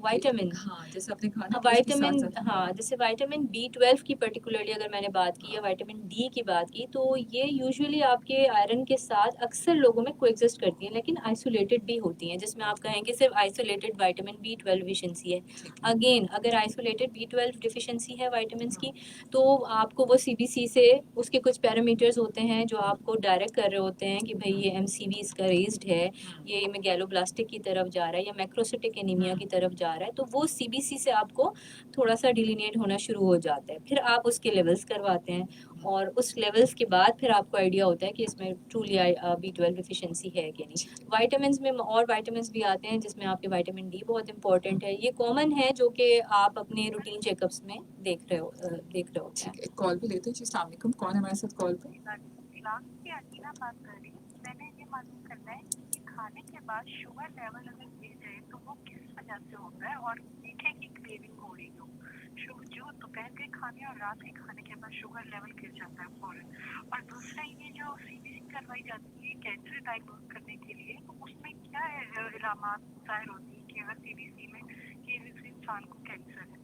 विटामिन, हाँ, जैसे आपने कहा ना हाँ कि उसके विटामिन, साथ-साथ हाँ जैसे विटामिन B12 की पर्टिकुलरली अगर मैंने बात की या विटामिन डी की बात की, तो ये यूजुअली आपके आयरन के साथ अक्सर लोगों में कोएग्जिस्ट करती हैं, लेकिन आइसोलेटेड भी होती हैं, जिसमें आप कहें कि सिर्फ आइसोलेटेड विटामिन B12 डिफिशिएंसी है। अगेन अगर आइसोलेटेड B12 डिफिशिएंसी है विटामिन की, तो आपको वो सीबीसी से उसके कुछ पैरामीटर्स होते हैं जो आपको डायरेक्ट कर रहे होते हैं कि भाई ये एमसीवी इसका रेज्ड है, ये मेगैलोब्लास्टिक की तरफ जा रहा है या मैक्रोसिटिक एनीमिया की तरफ जा रहा है, तो वो सीबीसी से आपको थोड़ा सा डिलीनेट होना शुरू हो जाता है। फिर आप उसके लेवल्स करवाते हैं, और उस लेवल्स के बाद फिर आपको आइडिया होता है कि इसमें ट्रूली B12 डिफिशिएंसी है कि नहीं। विटामिन्स में और विटामिन्स भी आते हैं जिसमें आपके विटामिन डी बहुत इंपॉर्टेंट है। ये कॉमन है जो कि आप अपने रूटीन चेकअप्स में देख रहे होते हैं। ठीक है, एक कॉल पे लेते हैं जी। अस्सलाम वालेकुम, कौन है हमारे साथ कॉल पे? की अकीला बात कर रही हूँ। मैंने ये मालूम करना है कि खाने के बाद शुगर लेवल अगर गिर जाए तो वो किस वजह से होता है, और मीठे की क्रेविंग हो रही हो, जो दोपहर के खाने और रात के खाने के बाद शुगर लेवल गिर जाता है फौरन। और दूसरा ये जो सीबीसी करवाई जाती है कैंसर डायग्नोज करने के लिए, तो उसमें क्या इलामात जाहिर होती है कि अगर सीबीसी में कि इस इंसान को कैंसर है।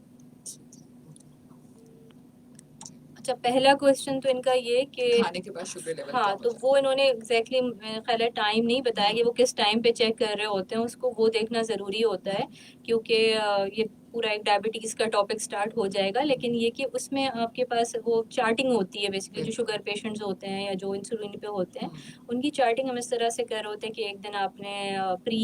अच्छा, पहला क्वेश्चन तो इनका ये कि खाने के बाद शुगर लेवल हाँ, तो वो इन्होंने एग्जैक्टली ख्याल टाइम नहीं बताया कि वो किस टाइम पे चेक कर रहे होते हैं, उसको वो देखना ज़रूरी होता है, क्योंकि ये पूरा एक डायबिटीज़ का टॉपिक स्टार्ट हो जाएगा। लेकिन ये कि उसमें आपके पास वो चार्टिंग होती है, बेसिकली जो शुगर पेशेंट्स होते हैं या जो इंसुलिन पे होते हैं, उनकी चार्टिंग हम इस तरह से कर रहे होते हैं कि एक दिन आपने प्री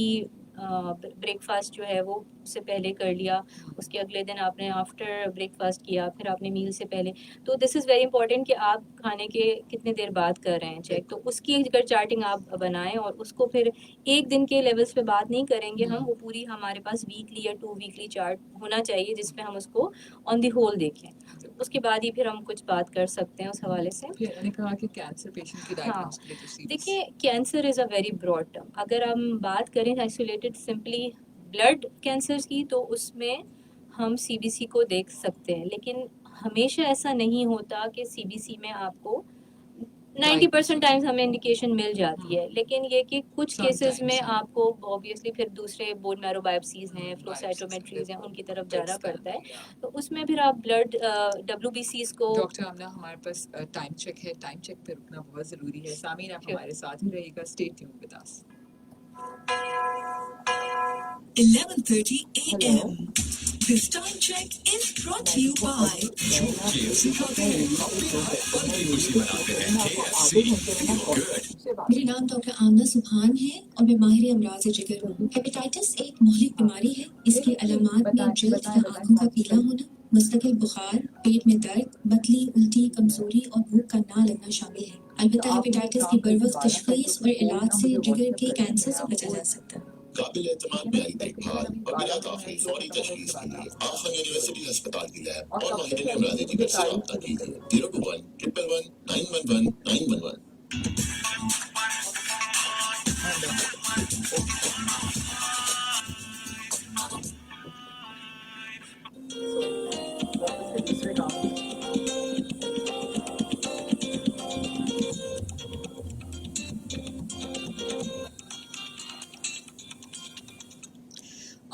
ब्रेकफास्ट जो है वो उससे पहले कर लिया, उसके अगले दिन आपने आफ्टर ब्रेकफास्ट किया, फिर आपने मील से पहले। तो दिस इज़ वेरी इंपॉर्टेंट कि आप खाने के कितने देर बाद कर रहे हैं चेक, तो उसकी अगर चार्टिंग आप बनाएं और उसको फिर एक दिन के लेवल्स पे बात नहीं करेंगे हम, वो पूरी हमारे पास वीकली या 2 वीकली चार्ट होना चाहिए जिसमें हम उसको ऑन द होल देखें, उसके बाद ही फिर हम कुछ बात कर सकते हैं उस हवाले से। फिर मैंने कहा कि कैंसर पेशेंट की हाँ, डायग्नोस के लिए तो सीरीज देखिए cancer is a very broad term. अगर हम बात करें आइसोलेटेड सिंपली ब्लड कैंसर की, तो उसमें हम सीबीसी को देख सकते हैं, लेकिन हमेशा ऐसा नहीं होता कि सीबीसी में आपको 90% टाइम्स हमें इंडिकेशन मिल जाती है, लेकिन ये कि कुछ केसेस में Sometimes, आपको ऑब्वियसली फिर दूसरे बोन मैरो बायोप्सीज हैं, biopsies फ्लोसाइटोमेट्रीज हैं, हैं, उनकी तरफ PET जाना scan, पड़ता है। yeah. तो उसमें फिर आप ब्लड डब्ल्यूबीसीज को डॉक्टर आमना, हमारे पास टाइम चेक है, टाइम चेक पे रुकना बहुत ज़रूरी है। सामीन, आप Sure. हमारे साथ ही रहिएगा, stay tuned with us. 11:30 a.m. This time check is brought to you by KFC का अपनी हर पल की खुशी मनाते हैं। KFC, feel good. मेरा नाम डॉक्टर आमना सुभान है और मैं माहिर अमराज जिगर हूँ। हेपेटाइटिस एक मौलिक बीमारी है। इसकी अलामात में जल्द या आंखों का पीला होना, मुस्तकिल बुखार, पेट में दर्द, बतली, उल्टी, कमजोरी और भूख का ना लगना शामिल है। अलबत्ता हेपेटाइटिस की बरवक्त तशखीस और इलाज से जिगर के कैंसर से बचा जा सकता है। काबिल एतमाद प्यारी देखभाल और बिला ताखीर फौरी तशखीस के लिए आखन यूनिवर्सिटी अस्पताल की लैब और माहिरीन अमराज जिगर से रब्ता कीजिए 021 111 911 911।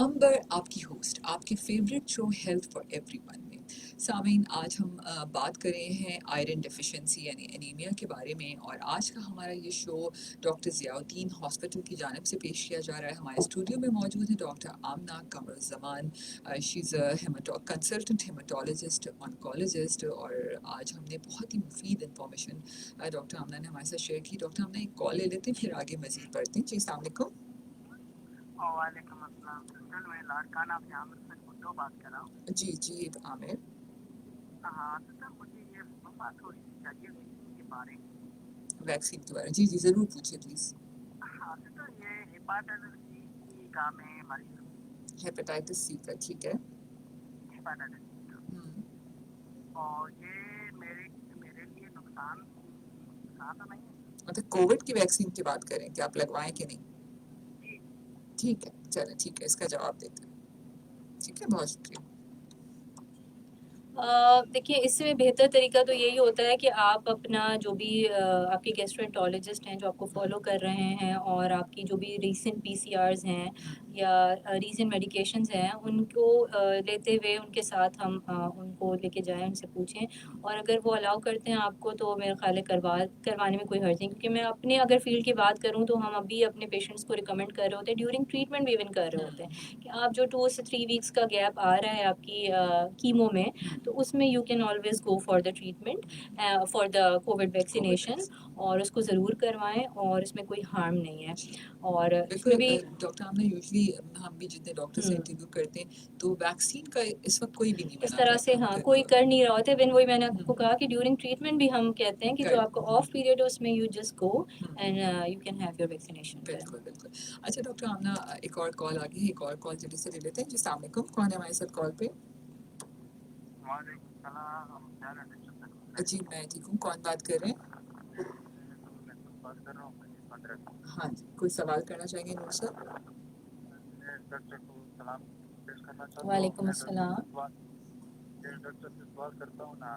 अंबर आपकी होस्ट, आपके favourite show health for everyone में। सामीन, आज हम बात कर रहे हैं आयरन डेफिशिएंसी यानी एनीमिया के बारे में, और आज का हमारा ये शो डॉक्टर ज़ियाउद्दीन हॉस्पिटल की जानिब से पेश किया जा रहा है। हमारे स्टूडियो में मौजूद है doctor Amna Qamruzzaman. She is a consultant haematologist, oncologist, और आज हमने बहुत ही मुफीद इंफॉर्मेशन डॉक्टर आमना ने हमारे साथ शेयर की। डॉक्टर आमना, एक कॉल ले लेते हैं, फिर आगे मज़ीद बढ़ते हैं। जी, अस्सलाम वालेकुम। वालेकुम अस्सलाम। सिस्टर, मैं लाड़काना से आमिर से गुड्डो बात कर रहा हूँ। जी आमिर। हाँ सिस्टर, मुझे ये बात थोड़ी सी चाहिए वैक्सीन के बारे में। वैक्सीन के बारे में जी ज़रूर पूछिए प्लीज़। हाँ सिस्टर, ये हेपाटाइटिस सी का मैं मरीज हूँ। हेपेटाइटिस सी का, ठीक है। हेपाटाइटिस सी का, और ये मेरे मेरे लिए नुकसान तो नहीं है। मतलब कोविड की वैक्सीन की बात करें कि आप लगवाएं कि नहीं? जी ठीक है, चलें, ठीक है, इसका जवाब देते हैं। ठीक है, बहुत शुक्रिया। देखिए इससे बेहतर तरीका तो यही होता है कि आप अपना जो भी आपके गैस्ट्रोएंटरोलॉजिस्ट हैं जो आपको फॉलो कर रहे हैं, और आपकी जो भी रीसेंट पीसीआरस हैं या रीसेंट मेडिकेशंस हैं, उनको लेते हुए उनके साथ हम उनको लेके जाएं, उनसे पूछें, और अगर वो अलाउ करते हैं आपको तो मेरा ख्याल है करवाने में कोई हर्ज नहीं। क्योंकि मैं अपने अगर फील्ड की बात करूँ तो हम अभी अपने पेशेंट्स को रिकमेंड कर रहे होते हैं, ड्यूरिंग ट्रीटमेंट भी इवन कर रहे होते हैं कि आप जो 2 से 3 वीक्स का गैप आ रहा है आपकी कीमो में, तो उसमें you can always go for the treatment for the Covid vaccination, और उसको ज़रूर करवाएं, और इसमें कोई हार्म नहीं है। और इसमें भी डॉक्टर आमना, यूजुअली हम भी जितने डॉक्टर से इंटरव्यू करते हैं तो वैक्सीन का इस वक्त कोई भी नहीं इस मना तरह से करता। हाँ कोई कर नहीं रहा होता है। वही मैंने आपको कहा कि ड्यूरिंग ट्रीटमेंट भी हम कहते हैं कि जो आपका ऑफ पीरियड है उसमें you just go and you can have your vaccination. बिल्कुल। अच्छा डॉक्टर आमना, एक और कॉल आ गई है, एक और कॉल जल्दी से ले लेते हैं। जी, अस्सलाम वालेकुम, कौन है हमारे साथ कॉल पे? वालेकुम सलाम, हम क्या रहते जी, मैं ठीक हूँ, कौन बात कर रहे हैं? बात कर रहा हूँ 15। हाँ जी, कोई सवाल करना चाहेंगे नूर सर? मैं डॉक्टर को सलाम पेश करना चाहता हूँ। वालेकुम अस्सलाम। मैं डॉक्टर से सवाल करता हूँ ना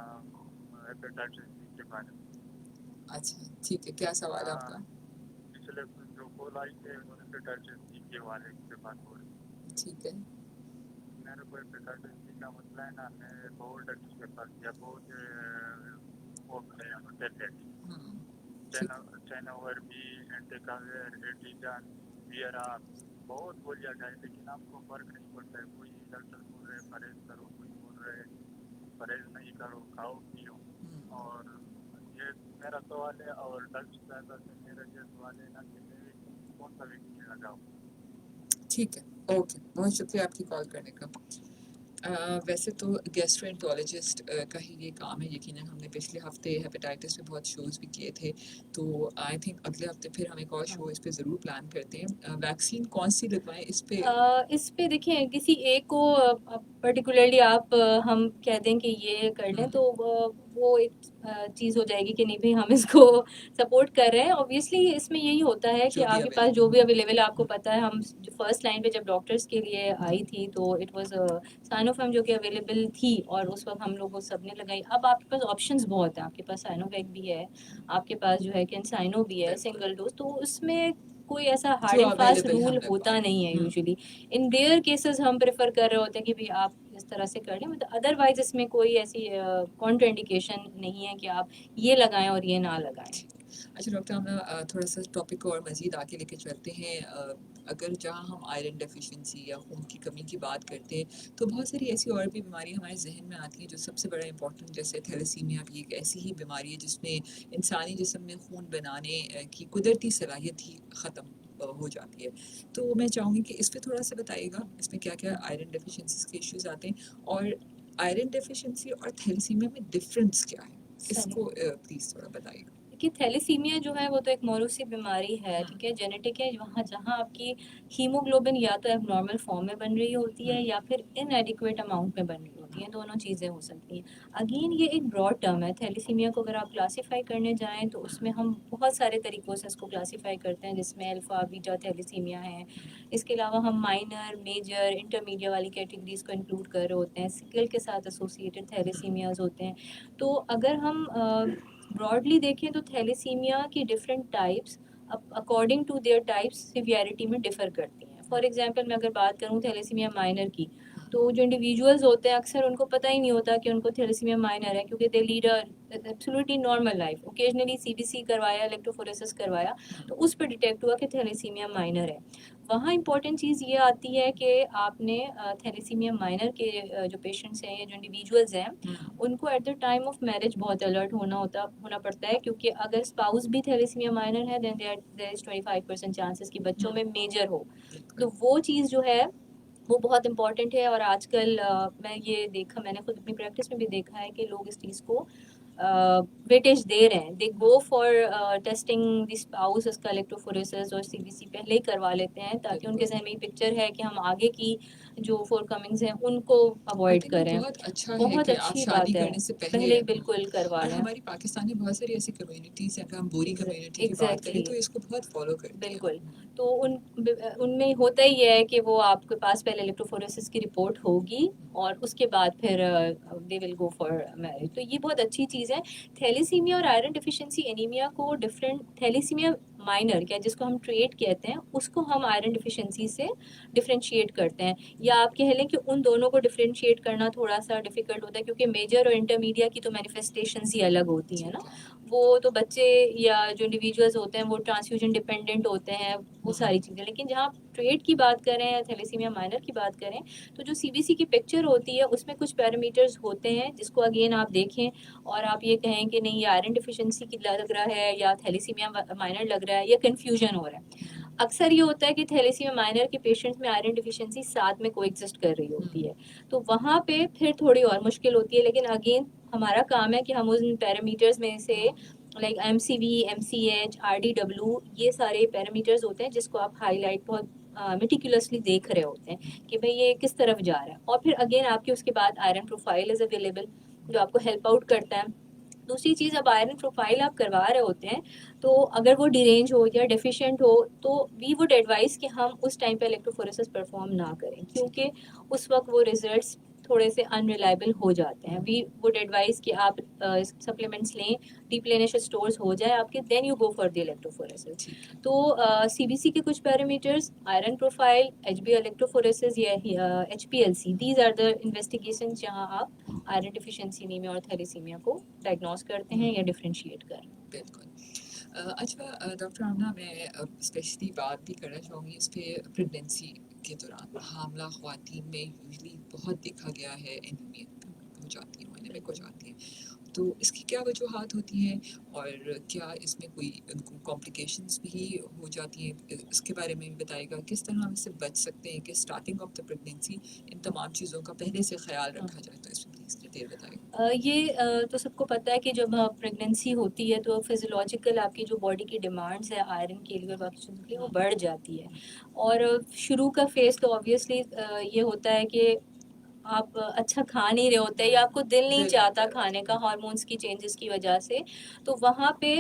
हेपेटाइटिस सी के बारे में। अच्छा, ठीक है, क्या सवाल है आपका? पिछले जो कॉल आई थे उन्होंने हेपेटाइटिस सी के वाले से बात हो रही। ठीक है। मेरे को हेपेटाइटिस सी का मसला है ना, मैं बहुत डॉक्टर के पास गया, बहुत वो टेबलेट चैनोवर भी, एंटीकावेर, एटीजन, वीआरआर बहुत गोलियां खाई, लेकिन आपको फर्क नहीं पड़ता है। कोई डॉक्टर बोल रहे परहेज करो, कोई बोल रहे परहेज नहीं करो, खाओ पियो। और ये मेरा सवाल है, और डॉक्टर साहब से मेरा ये सवाल है ना कि मैं कौन सा वैक्सीन लगाऊं? ठीक है, ओके, बहुत शुक्रिया आपकी कॉल करने का। वैसे तो गैस्ट्रोएंटरोलॉजिस्ट का ही ये काम है। यकीनन हमने पिछले हफ्ते हेपेटाइटिस पे बहुत शोज़ भी किए थे, तो आई थिंक अगले हफ्ते फिर हम एक और शो इस पे ज़रूर प्लान करते हैं। वैक्सीन कौन सी लगवाएं इस पे? इस पे देखिए किसी एक को पर्टिकुलरली आप हम कह दें कि ये कर लें तो वो एक चीज़ हो जाएगी कि नहीं भाई हम इसको सपोर्ट कर रहे हैं। ऑब्वियसली इसमें यही होता है कि जो भी आपके पास available जो भी अवेलेबल है आपको पता है। हम फर्स्ट लाइन पे जब डॉक्टर्स के लिए आई थी तो इट वाज साइनोफार्म जो कि अवेलेबल थी और उस वक्त हम लोग वो सबने लगाई। अब आपके पास ऑप्शंस बहुत हैं, आपके पास साइनोवैक भी है, आपके पास जो है कैंसाइनो भी है बिल्कुल, सिंगल डोज। तो उसमें कोई ऐसा जो हार्ड एंड फास्ट अवेलेबल हम रूल लगवा होता लें। नहीं है यूजुअली। इन रेयर केसेस हम प्रेफर कर रहे होते हैं कि भाई आप इस तरह से कर लें, मतलब अदरवाइज इसमें कोई ऐसी कॉन्ट्राइंडिकेशन नहीं है कि आप ये लगाएं और ये ना लगाएं। अच्छा डॉक्टर, हम ना थोड़ा सा टॉपिक को और मज़ीद आगे लेके चलते हैं। अगर जहाँ हम आयरन डेफिशिएंसी या खून की कमी की बात करते हैं तो बहुत सारी ऐसी और भी बीमारियाँ हमारे जहन में आती हैं जो सबसे बड़ा इंपॉर्टेंट, जैसे थैलेसीमिया भी एक ऐसी ही बीमारी है जिसमें इंसानी जिस्म में खून बनाने की कुदरती सलाहियत ही ख़त्म हो जाती है। तो मैं चाहूँगी कि इस पे थोड़ा सा बताइएगा, इसमें क्या क्या आयरन डेफिशिएंसीज के इश्यूज आते हैं और आयरन डेफिशिएंसी और थैलेसीमिया में डिफरेंस क्या है, इसको प्लीज़ थोड़ा बताइएगा। देखिए थैलेसीमिया जो है वो तो एक मौरूसी बीमारी है, ठीक है, जेनेटिक है। वहाँ जहाँ आपकी हीमोग्लोबिन या तो एबनॉर्मल फॉर्म में बन रही होती है या फिर इनएडिक्वेट अमाउंट में बन रही होती है, दोनों चीज़ें हो सकती हैं। अगेन ये एक ब्रॉड टर्म है। थैलेसीमिया को अगर आप क्लासीफाई करने जाएँ तो उसमें हम बहुत सारे तरीक़ों से इसको क्लासीफाई करते हैं, जिसमें अल्फ़ा, बीटा थैलेसीमिया है। इसके अलावा हम माइनर, मेजर, इंटरमीडिएट वाली कैटेगरीज़ को इंक्लूड कर रहे होते हैं। सिकल के साथ एसोसिएटेड थैलेसीमियाज़ होते हैं। तो अगर हम ब्रॉडली देखें तो थैलेसीमिया की different types according to their types severity में डिफर करती हैं। फॉर एग्जांपल मैं अगर बात करूं थैलेसीमिया माइनर की, तो जो इंडिविजुअल्स होते हैं अक्सर उनको पता ही नहीं होता कि उनको थैलेसीमिया माइनर है, क्योंकि they lead absolutely normal life. Occasionally CBC करवाया, इलेक्ट्रोफोरेसिस करवाया, तो उस पर डिटेक्ट हुआ कि थैलेसीमिया माइनर है। वहाँ इंपॉर्टेंट चीज़ ये आती है कि आपने थैलेसीमिया माइनर के जो पेशेंट्स हैं या जो इंडिविजुअल्स हैं उनको at the time of marriage बहुत अलर्ट होना पड़ता है, क्योंकि अगर स्पाउस भी थैलेसीमिया माइनर है देन देयर इज 25% चांसेस कि बच्चों में मेजर हो। तो वो चीज़ जो है वो बहुत इंपॉर्टेंट है। और आजकल मैंने खुद अपनी प्रैक्टिस में भी देखा है कि लोग इस चीज़ को वेटेज दे रहे हैं। They go for testing the spouse, इसका इलेक्ट्रोफोरेसिस और सीबीसी पहले ही करवा लेते हैं, ताकि उनके जहन में ये पिक्चर है कि हम आगे की जो फोरकमिंग्स हैं उनको आई अवॉइड थिंक ये करें। बहुत अच्छा है बहुत कि आप अच्छी शादी बात है, करने से पहले पहले ही बिल्कुल करवा और लें। हमारी पाकिस्तान में बहुत सारी ऐसी कम्युनिटीज़ हैं, अगर हम बोरी कम्युनिटी की बात करें एग्जैक्टली तो इसको बहुत फॉलो करती हैं। बिल्कुल। तो उनमें होता ही है कि वो आपके पास पहले इलेक्ट्रोफोरेसिस की रिपोर्ट होगी और उसके बाद फिर they will go for marriage. तो ये बहुत अच्छी चीज़ है। थैलेसीमिया और आयरन डिफिशिएंसी एनीमिया को डिफरेंट, थैलेसीमिया माइनर क्या जिसको हम ट्रेट कहते हैं उसको हम आयरन डिफिशिएंसी से डिफरेंशिएट करते हैं, या आप कह लें कि उन दोनों को डिफरेंशिएट करना थोड़ा सा डिफिकल्ट होता है, क्योंकि मेजर और इंटरमीडिएट की तो मैनिफेस्टेशंस ही अलग होती हैं ना। ठीक है, वो तो बच्चे या जो इंडिविजुअल्स होते हैं वो ट्रांसफ्यूजन डिपेंडेंट होते हैं, वो सारी चीज़ें। लेकिन जहाँ ट्रेट की बात करें या थैलेसीमिया माइनर की बात करें तो जो सीबीसी की पिक्चर होती है उसमें कुछ पैरामीटर्स होते हैं जिसको अगेन आप देखें और आप ये कहें कि नहीं ये आयरन डिफिशिएंसी की लग रहा है या थैलेसीमिया माइनर लग रहा है या कन्फ्यूजन हो रहा है। अक्सर ये होता है कि थैलेसीमिया माइनर के पेशेंट्स में आयरन डिफिशिएंसी साथ में कोएग्जिस्ट कर रही होती है, तो वहाँ पे फिर थोड़ी और मुश्किल होती है। लेकिन अगेन हमारा काम है कि हम उन पैरामीटर्स में से लाइक MCV, MCH, RDW, ये सारे पैरामीटर्स होते हैं जिसको आप हाईलाइट बहुत मेटिकुलसली देख रहे होते हैं कि भाई ये किस तरफ जा रहा है। और फिर अगेन आपके उसके बाद आयरन प्रोफाइल इज़ अवेलेबल जो आपको हेल्प आउट करता है। दूसरी चीज़, अब आयरन प्रोफाइल आप करवा रहे होते हैं तो अगर वो डिरेंज हो या डेफिशिएंट हो तो वी वुड एडवाइस कि हम उस टाइम पे इलेक्ट्रोफोरेसिस परफॉर्म ना करें, क्योंकि उस वक्त वो रिजल्ट्स थोड़े से अनरिलायबल हो जाते हैं। वी वुड एडवाइस कि आप सप्लीमेंट्स लें, रिप्लेनिश स्टोर्स हो जाए आपके, then you go for the electrophoresis. तो सीबीसी के कुछ parameters, iron profile, HB electrophoresis या HPLC, these are the investigation जहां आप आयरन डिफिशिएंसी एनीमिया और थैलेसीमिया को डायग्नोस करते हैं या डिफरेंशिएट कर रहे हैं। बिल्कुल। अच्छा डॉक्टर आमना, मैं स्पेशली बात भी करना चाहूँगी इस पे प्रेगनेंसी के दौरान हामला ख्वातीन में यूजली बहुत देखा गया है एनीमिया हो जाती है, एनीमिक हो जाती है। तो इसकी क्या वजूहात होती हैं और क्या इसमें कोई उनको कॉम्प्लिकेशंस भी हो जाती हैं? इसके बारे में भी बताइएगा, किस तरह हम इससे बच सकते हैं कि स्टार्टिंग ऑफ द प्रेगनेंसी इन तमाम चीज़ों का पहले से ख्याल रखा जाए? तो इसमें प्लीज़ डिटेल बताइए। तो सबको पता है कि जब प्रेगनेंसी होती है तो फिजियोलॉजिकल आपकी जो बॉडी की डिमांड्स है आयरन के लिए और बाकी चीज़ों के लिए वो बढ़ जाती है। और शुरू का फेज़ तो ऑब्वियसली ये होता है कि आप अच्छा खा नहीं रहे होते या आपको दिल नहीं दिल चाहता नहीं खाने का चाहता। हार्मोन्स की चेंजेस की वजह से। तो वहाँ पे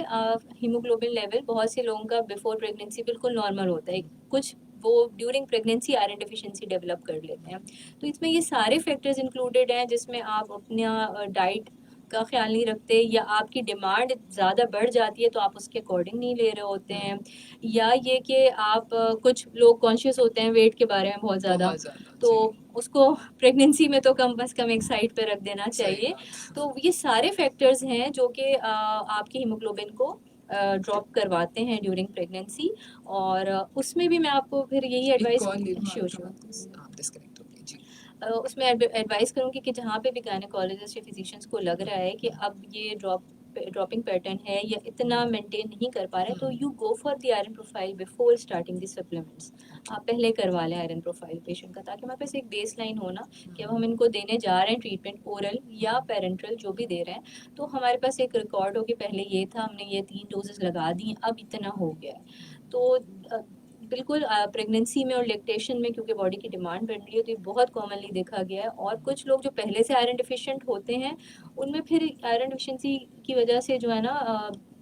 हीमोग्लोबिन लेवल बहुत से लोगों का बिफोर प्रेगनेंसी बिल्कुल नॉर्मल होता है। कुछ वो during pregnancy iron deficiency develop कर लेते हैं। तो इसमें ये सारे फैक्टर्स इंक्लूडेड हैं जिसमें आप अपना डाइट का ख्याल नहीं रखते या आपकी डिमांड ज़्यादा बढ़ जाती है तो आप उसके अकॉर्डिंग नहीं ले रहे होते हैं, या ये कि आप कुछ लोग कॉन्शियस होते हैं वेट के बारे में बहुत ज़्यादा, बहुत ज़्यादा, तो जी। उसको प्रेगनेंसी में तो कम बस कम एक साइड पे रख देना सही चाहिए। बात। तो ये सारे फैक्टर्स हैं जो कि आपकी हीमोग्लोबिन को ड्रॉप करवाते हैं ड्यूरिंग प्रेगनेंसी। और उसमें भी मैं आपको फिर यही एक एडवाइस कॉल ले लूँ श्योर आपका, श्योर आप डिस्कनेक्ट हो गए। जी। उसमें एडवाइस करूँगी कि जहाँ पे भी गायनेकोलॉजिस्ट या फिजिशियंस को लग रहा है कि अब ये ड्रॉपिंग पैटर्न है या इतना मेंटेन नहीं कर पा रहे तो you go for the iron profile before starting the supplements. आप पहले करवा लें आयरन प्रोफाइल पेशेंट का, ताकि हमारे पास एक बेस लाइन हो ना कि अब हम इनको देने जा रहे हैं ट्रीटमेंट ओरल या पेरेंट्रल जो भी दे रहे हैं, तो हमारे पास एक रिकॉर्ड हो कि पहले ये था, हमने ये 3 डोजेस लगा दी, अब इतना हो गया है। तो बिल्कुल प्रेगनेंसी में और लैक्टेशन में क्योंकि बॉडी की डिमांड बढ़ रही है तो ये बहुत कॉमनली देखा गया है। और कुछ लोग जो पहले से आयरन डिफिशिएंट होते हैं उनमें फिर आयरन डिफिशिएंसी की वजह से जो है ना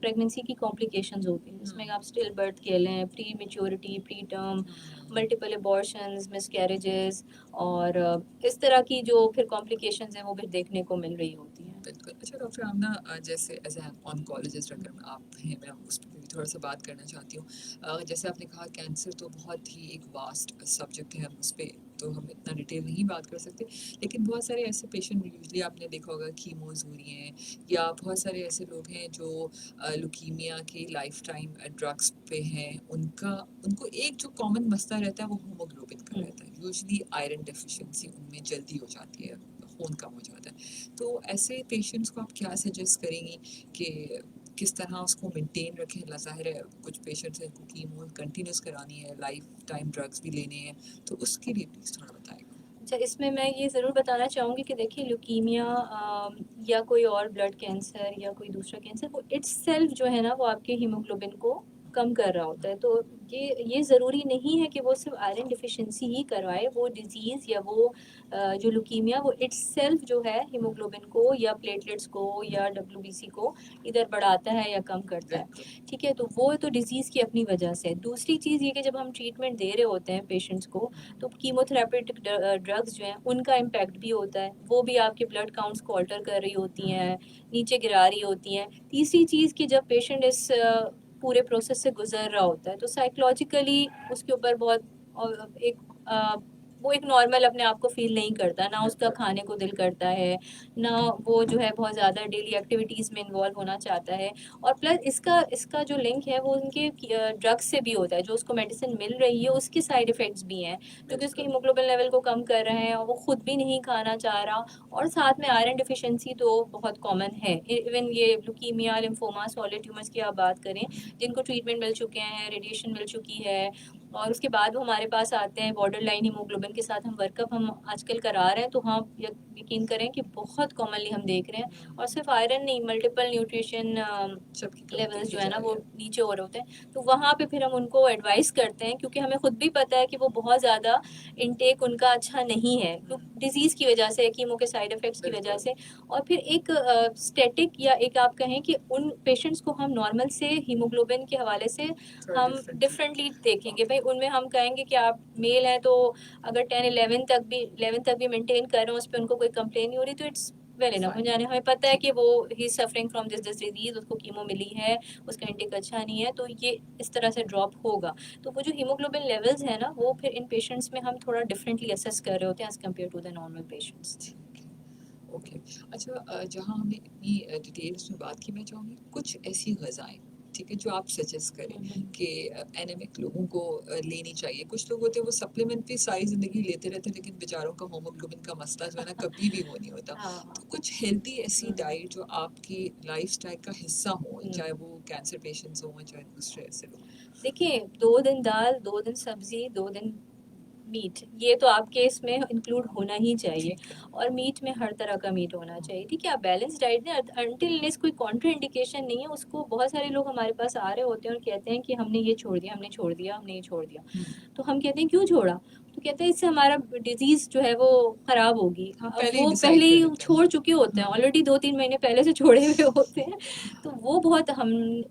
प्रेगनेंसी की कॉम्प्लिकेशंस होती हैं, जिसमें आप स्टिल बर्थ कह लें, pre maturity, pre term, multiple abortions, miscarriages और इस तरह की जो फिर कॉम्प्लिकेशंस हैं वो भी देखने को मिल रही होती हैं। बिल्कुल। अच्छा डॉक्टर आमना, जैसे एज एन ऑन्कोलॉजिस्ट अगर आप हैं, मैं उस पर भी थोड़ा सा बात करना चाहती हूँ। जैसे आपने कहा कैंसर तो बहुत ही एक वास्ट सब्जेक्ट है, हम उस पर तो हम इतना डिटेल नहीं बात कर सकते, लेकिन बहुत सारे ऐसे पेशेंट यूजली आपने देखा होगा कीमोज हो रही हैं, या बहुत सारे ऐसे लोग हैं जो लुकीमिया के लाइफ टाइम ड्रग्स पे हैं, उनको एक जो कॉमन मसला रहता है वो हीमोग्लोबिन का रहता है। यूजली आयरन डेफिशिएंसी उनमें जल्दी हो जाती है, खून कम हो जाता है। तो ऐसे पेशेंट्स को आप क्या सजेस्ट करेंगी कि किस तरह उसको मेंटेन रखें? ज़ाहिर है कुछ पेशेंट्स हैं को कीमो कंटिन्यूस करानी है, लाइफ टाइम ड्रग्स भी लेने हैं, तो उसके लिए प्लीज़ थोड़ा बताएगा। अच्छा, इसमें मैं ये ज़रूर बताना चाहूँगी कि देखिए ल्यूकीमिया या कोई और ब्लड कैंसर या कोई दूसरा कैंसर, वो इट्सेल्फ जो है ना वो आपके हीमोग्लोबिन को कम कर रहा होता है। तो ये ज़रूरी नहीं है कि वो सिर्फ आयरन डिफिशिएंसी ही करवाए। वो डिजीज़ या वो जो ल्यूकीमिया वो इट्सेल्फ जो है हीमोग्लोबिन को या प्लेटलेट्स को या डब्ल्यूबीसी को इधर बढ़ाता है या कम करता है। बिल्कुल। ठीक है, तो वो तो डिजीज़ की अपनी वजह से है। दूसरी चीज़ ये कि जब हम ट्रीटमेंट दे रहे होते हैं पेशेंट्स को, तो कीमोथेरेपेटिक ड्रग्स जो हैं उनका इम्पैक्ट भी होता है। वो भी आपके ब्लड काउंट्स को अल्टर कर रही होती हैं, नीचे गिरा रही होती हैं। तीसरी चीज़ कि जब पेशेंट इस पूरे प्रोसेस से गुजर रहा होता है तो साइकोलॉजिकली उसके ऊपर बहुत एक वो एक नॉर्मल अपने आप को फील नहीं करता, ना उसका खाने को दिल करता है, ना वो जो है बहुत ज़्यादा डेली एक्टिविटीज़ में इन्वॉल्व होना चाहता है। और प्लस इसका जो लिंक है वो उनके ड्रग्स से भी होता है, जो उसको मेडिसिन मिल रही है उसके साइड इफ़ेक्ट्स भी हैं, क्योंकि उसके हीमोग्लोबिन लेवल को कम कर रहे हैं और वो खुद भी नहीं खाना चाह रहा। और साथ में आयरन डिफिशिएंसी तो बहुत कॉमन है। इवन ये ल्यूकीमिया, लिम्फोमा, सॉलिड ट्यूमर्स की आप बात करें, जिनको ट्रीटमेंट मिल चुके हैं, रेडिएशन मिल चुकी है और उसके बाद वो हमारे पास आते हैं बॉर्डर लाइन हीमोग्लोबिन के साथ, हम वर्कअप हम आजकल करा रहे हैं, तो हाँ यकीन करें कि बहुत कॉमनली हम देख रहे हैं। और सिर्फ आयरन नहीं, मल्टीपल न्यूट्रिशन सबकी लेवल्स जो है ना जा रही वो है। नीचे हो रहे होते हैं। तो वहाँ पे फिर हम उनको एडवाइस करते हैं, क्योंकि हमें खुद भी पता है कि वो बहुत ज़्यादा इनटेक उनका अच्छा नहीं है डिजीज़ की वजह से, कीमो के साइड इफ़ेक्ट्स की वजह से। और फिर एक स्टैटिक या एक आप कहें कि उन पेशेंट्स को हम नॉर्मल से हीमोग्लोबिन के हवाले से हम डिफरेंटली देखेंगे। भाई उनमें हम कहेंगे कि आप मेल हैं तो अगर 10 11 तक भी मेंटेन कर रहे हो, उस पर उनको कोई कंप्लेन नहीं हो रही, तो इट्स वेल इनफ। Fine. यानी हमें पता है कि वो ही सफरिंग फ्रॉम दिस डिजीज, उसको कीमो मिली है, उसका इंटेक अच्छा नहीं है, तो ये इस तरह से ड्रॉप होगा। तो वो जो हीमोग्लोबिन लेवल्स है ना वो फिर इन पेशेंट्स में हम थोड़ा डिफरेंटली असेस कर रहे होते हैं as compare to the normal patients. ठीक है। ओके। अच्छा, जहाँ हमने इतनी डिटेल्स में बात की, मैं चाहूँगी कुछ ऐसी ग़िज़ाएँ ठीक है, जो आप सजेस्ट करें हम्म। कि एनीमिक लोगों को लेनी चाहिए। कुछ लोग होते हैं वो सप्लीमेंट भी सारी ज़िंदगी लेते रहते हैं, लेकिन बेचारों का हीमोग्लोबिन का मसला जो है ना कभी भी वो नहीं होता। हाँ। तो कुछ हेल्दी ऐसी हम्म। डाइट जो आपकी लाइफ़स्टाइल का हिस्सा हो, हम्म। चाहे वो कैंसर पेशेंट्स हों, चाहे दूसरे ऐसे लोग। देखिए 2 दिन दाल, 2 दिन सब्जी, 2 दिन मीट, ये तो आपके इसमें इंक्लूड होना ही चाहिए। ठीक है, और मीट में हर तरह का मीट होना चाहिए, ठीक है। आप बैलेंस डाइट दें, अनटिल अनलेस कोई कॉन्ट्रा इंडिकेशन नहीं है उसको। बहुत सारे लोग हमारे पास आ रहे होते हैं और कहते हैं कि हमने ये छोड़ दिया, हमने छोड़ दिया, हमने ये छोड़ दिया। तो हम कहते हैं क्यों छोड़ा? तो कहते हैं इससे हमारा डिजीज जो है वो खराब होगी। हम अब पहले ही वो डिसाइड पहले कर ही लेते हैं। छोड़ चुके होते हैं, ऑलरेडी 2-3 महीने पहले से छोड़े हुए होते हैं। तो वो बहुत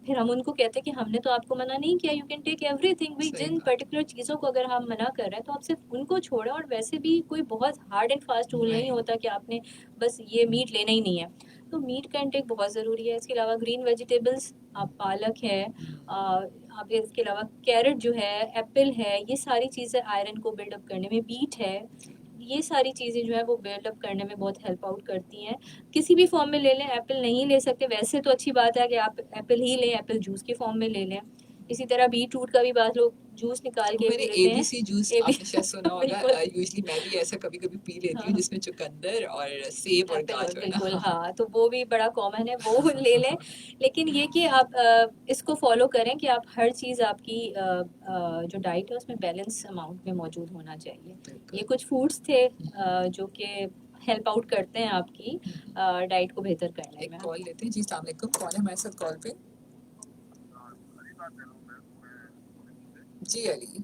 फिर हम उनको कहते हैं कि हमने तो आपको मना नहीं किया, यू कैन टेक एवरीथिंग। भाई सही जिन बात। पर्टिकुलर चीज़ों को अगर हम मना कर रहे हैं तो आप सिर्फ उनको छोड़ें। और वैसे भी कोई बहुत हार्ड एंड फास्ट रूल नहीं नहीं। होता कि आपने बस ये मीट लेना ही नहीं है। तो मीट का इंटेक बहुत ज़रूरी है। इसके अलावा ग्रीन वेजिटेबल्स, आप पालक है, आप इसके अलावा कैरेट जो है, एप्पल है, ये सारी चीज़ें आयरन को बिल्डअप करने में, बीट है, ये सारी चीज़ें जो है वो बिल्डअप करने में बहुत हेल्प आउट करती हैं। किसी भी फॉर्म में ले लें, एप्पल नहीं ले सकते वैसे तो अच्छी बात है कि आप एप्पल ही लें, एप्पल जूस के फॉर्म में ले लें। इसी तरह बीट रूट का भी बाद लोग जूस निकाल के मैंने पी लेते हैं। एबीसी जूस एबी आपने शायद सुना होगा। बिल्कुल। यूजुअली मैं भी ऐसा कभी-कभी पी लेती हूँ हाँ। जिसमें चुकंदर और सेब और एप्पल और गाजर ना। बिल्कुल, हाँ, हाँ, तो वो भी बड़ा कॉमन है, वो ले लें। लेकिन ये कि आप इसको फॉलो करें कि आप हर चीज़ आपकी जो डाइट है उसमें बैलेंस अमाउंट में मौजूद होना चाहिए। बिल्कुल। ये कुछ फूड्स थे जो कि हेल्प आउट करते हैं आपकी डाइट को बेहतर करने एक में। कॉल लेते हैं। जी, अस्सलाम वालेकुम। कौन है हमारे साथ कॉल पे? जी, अली।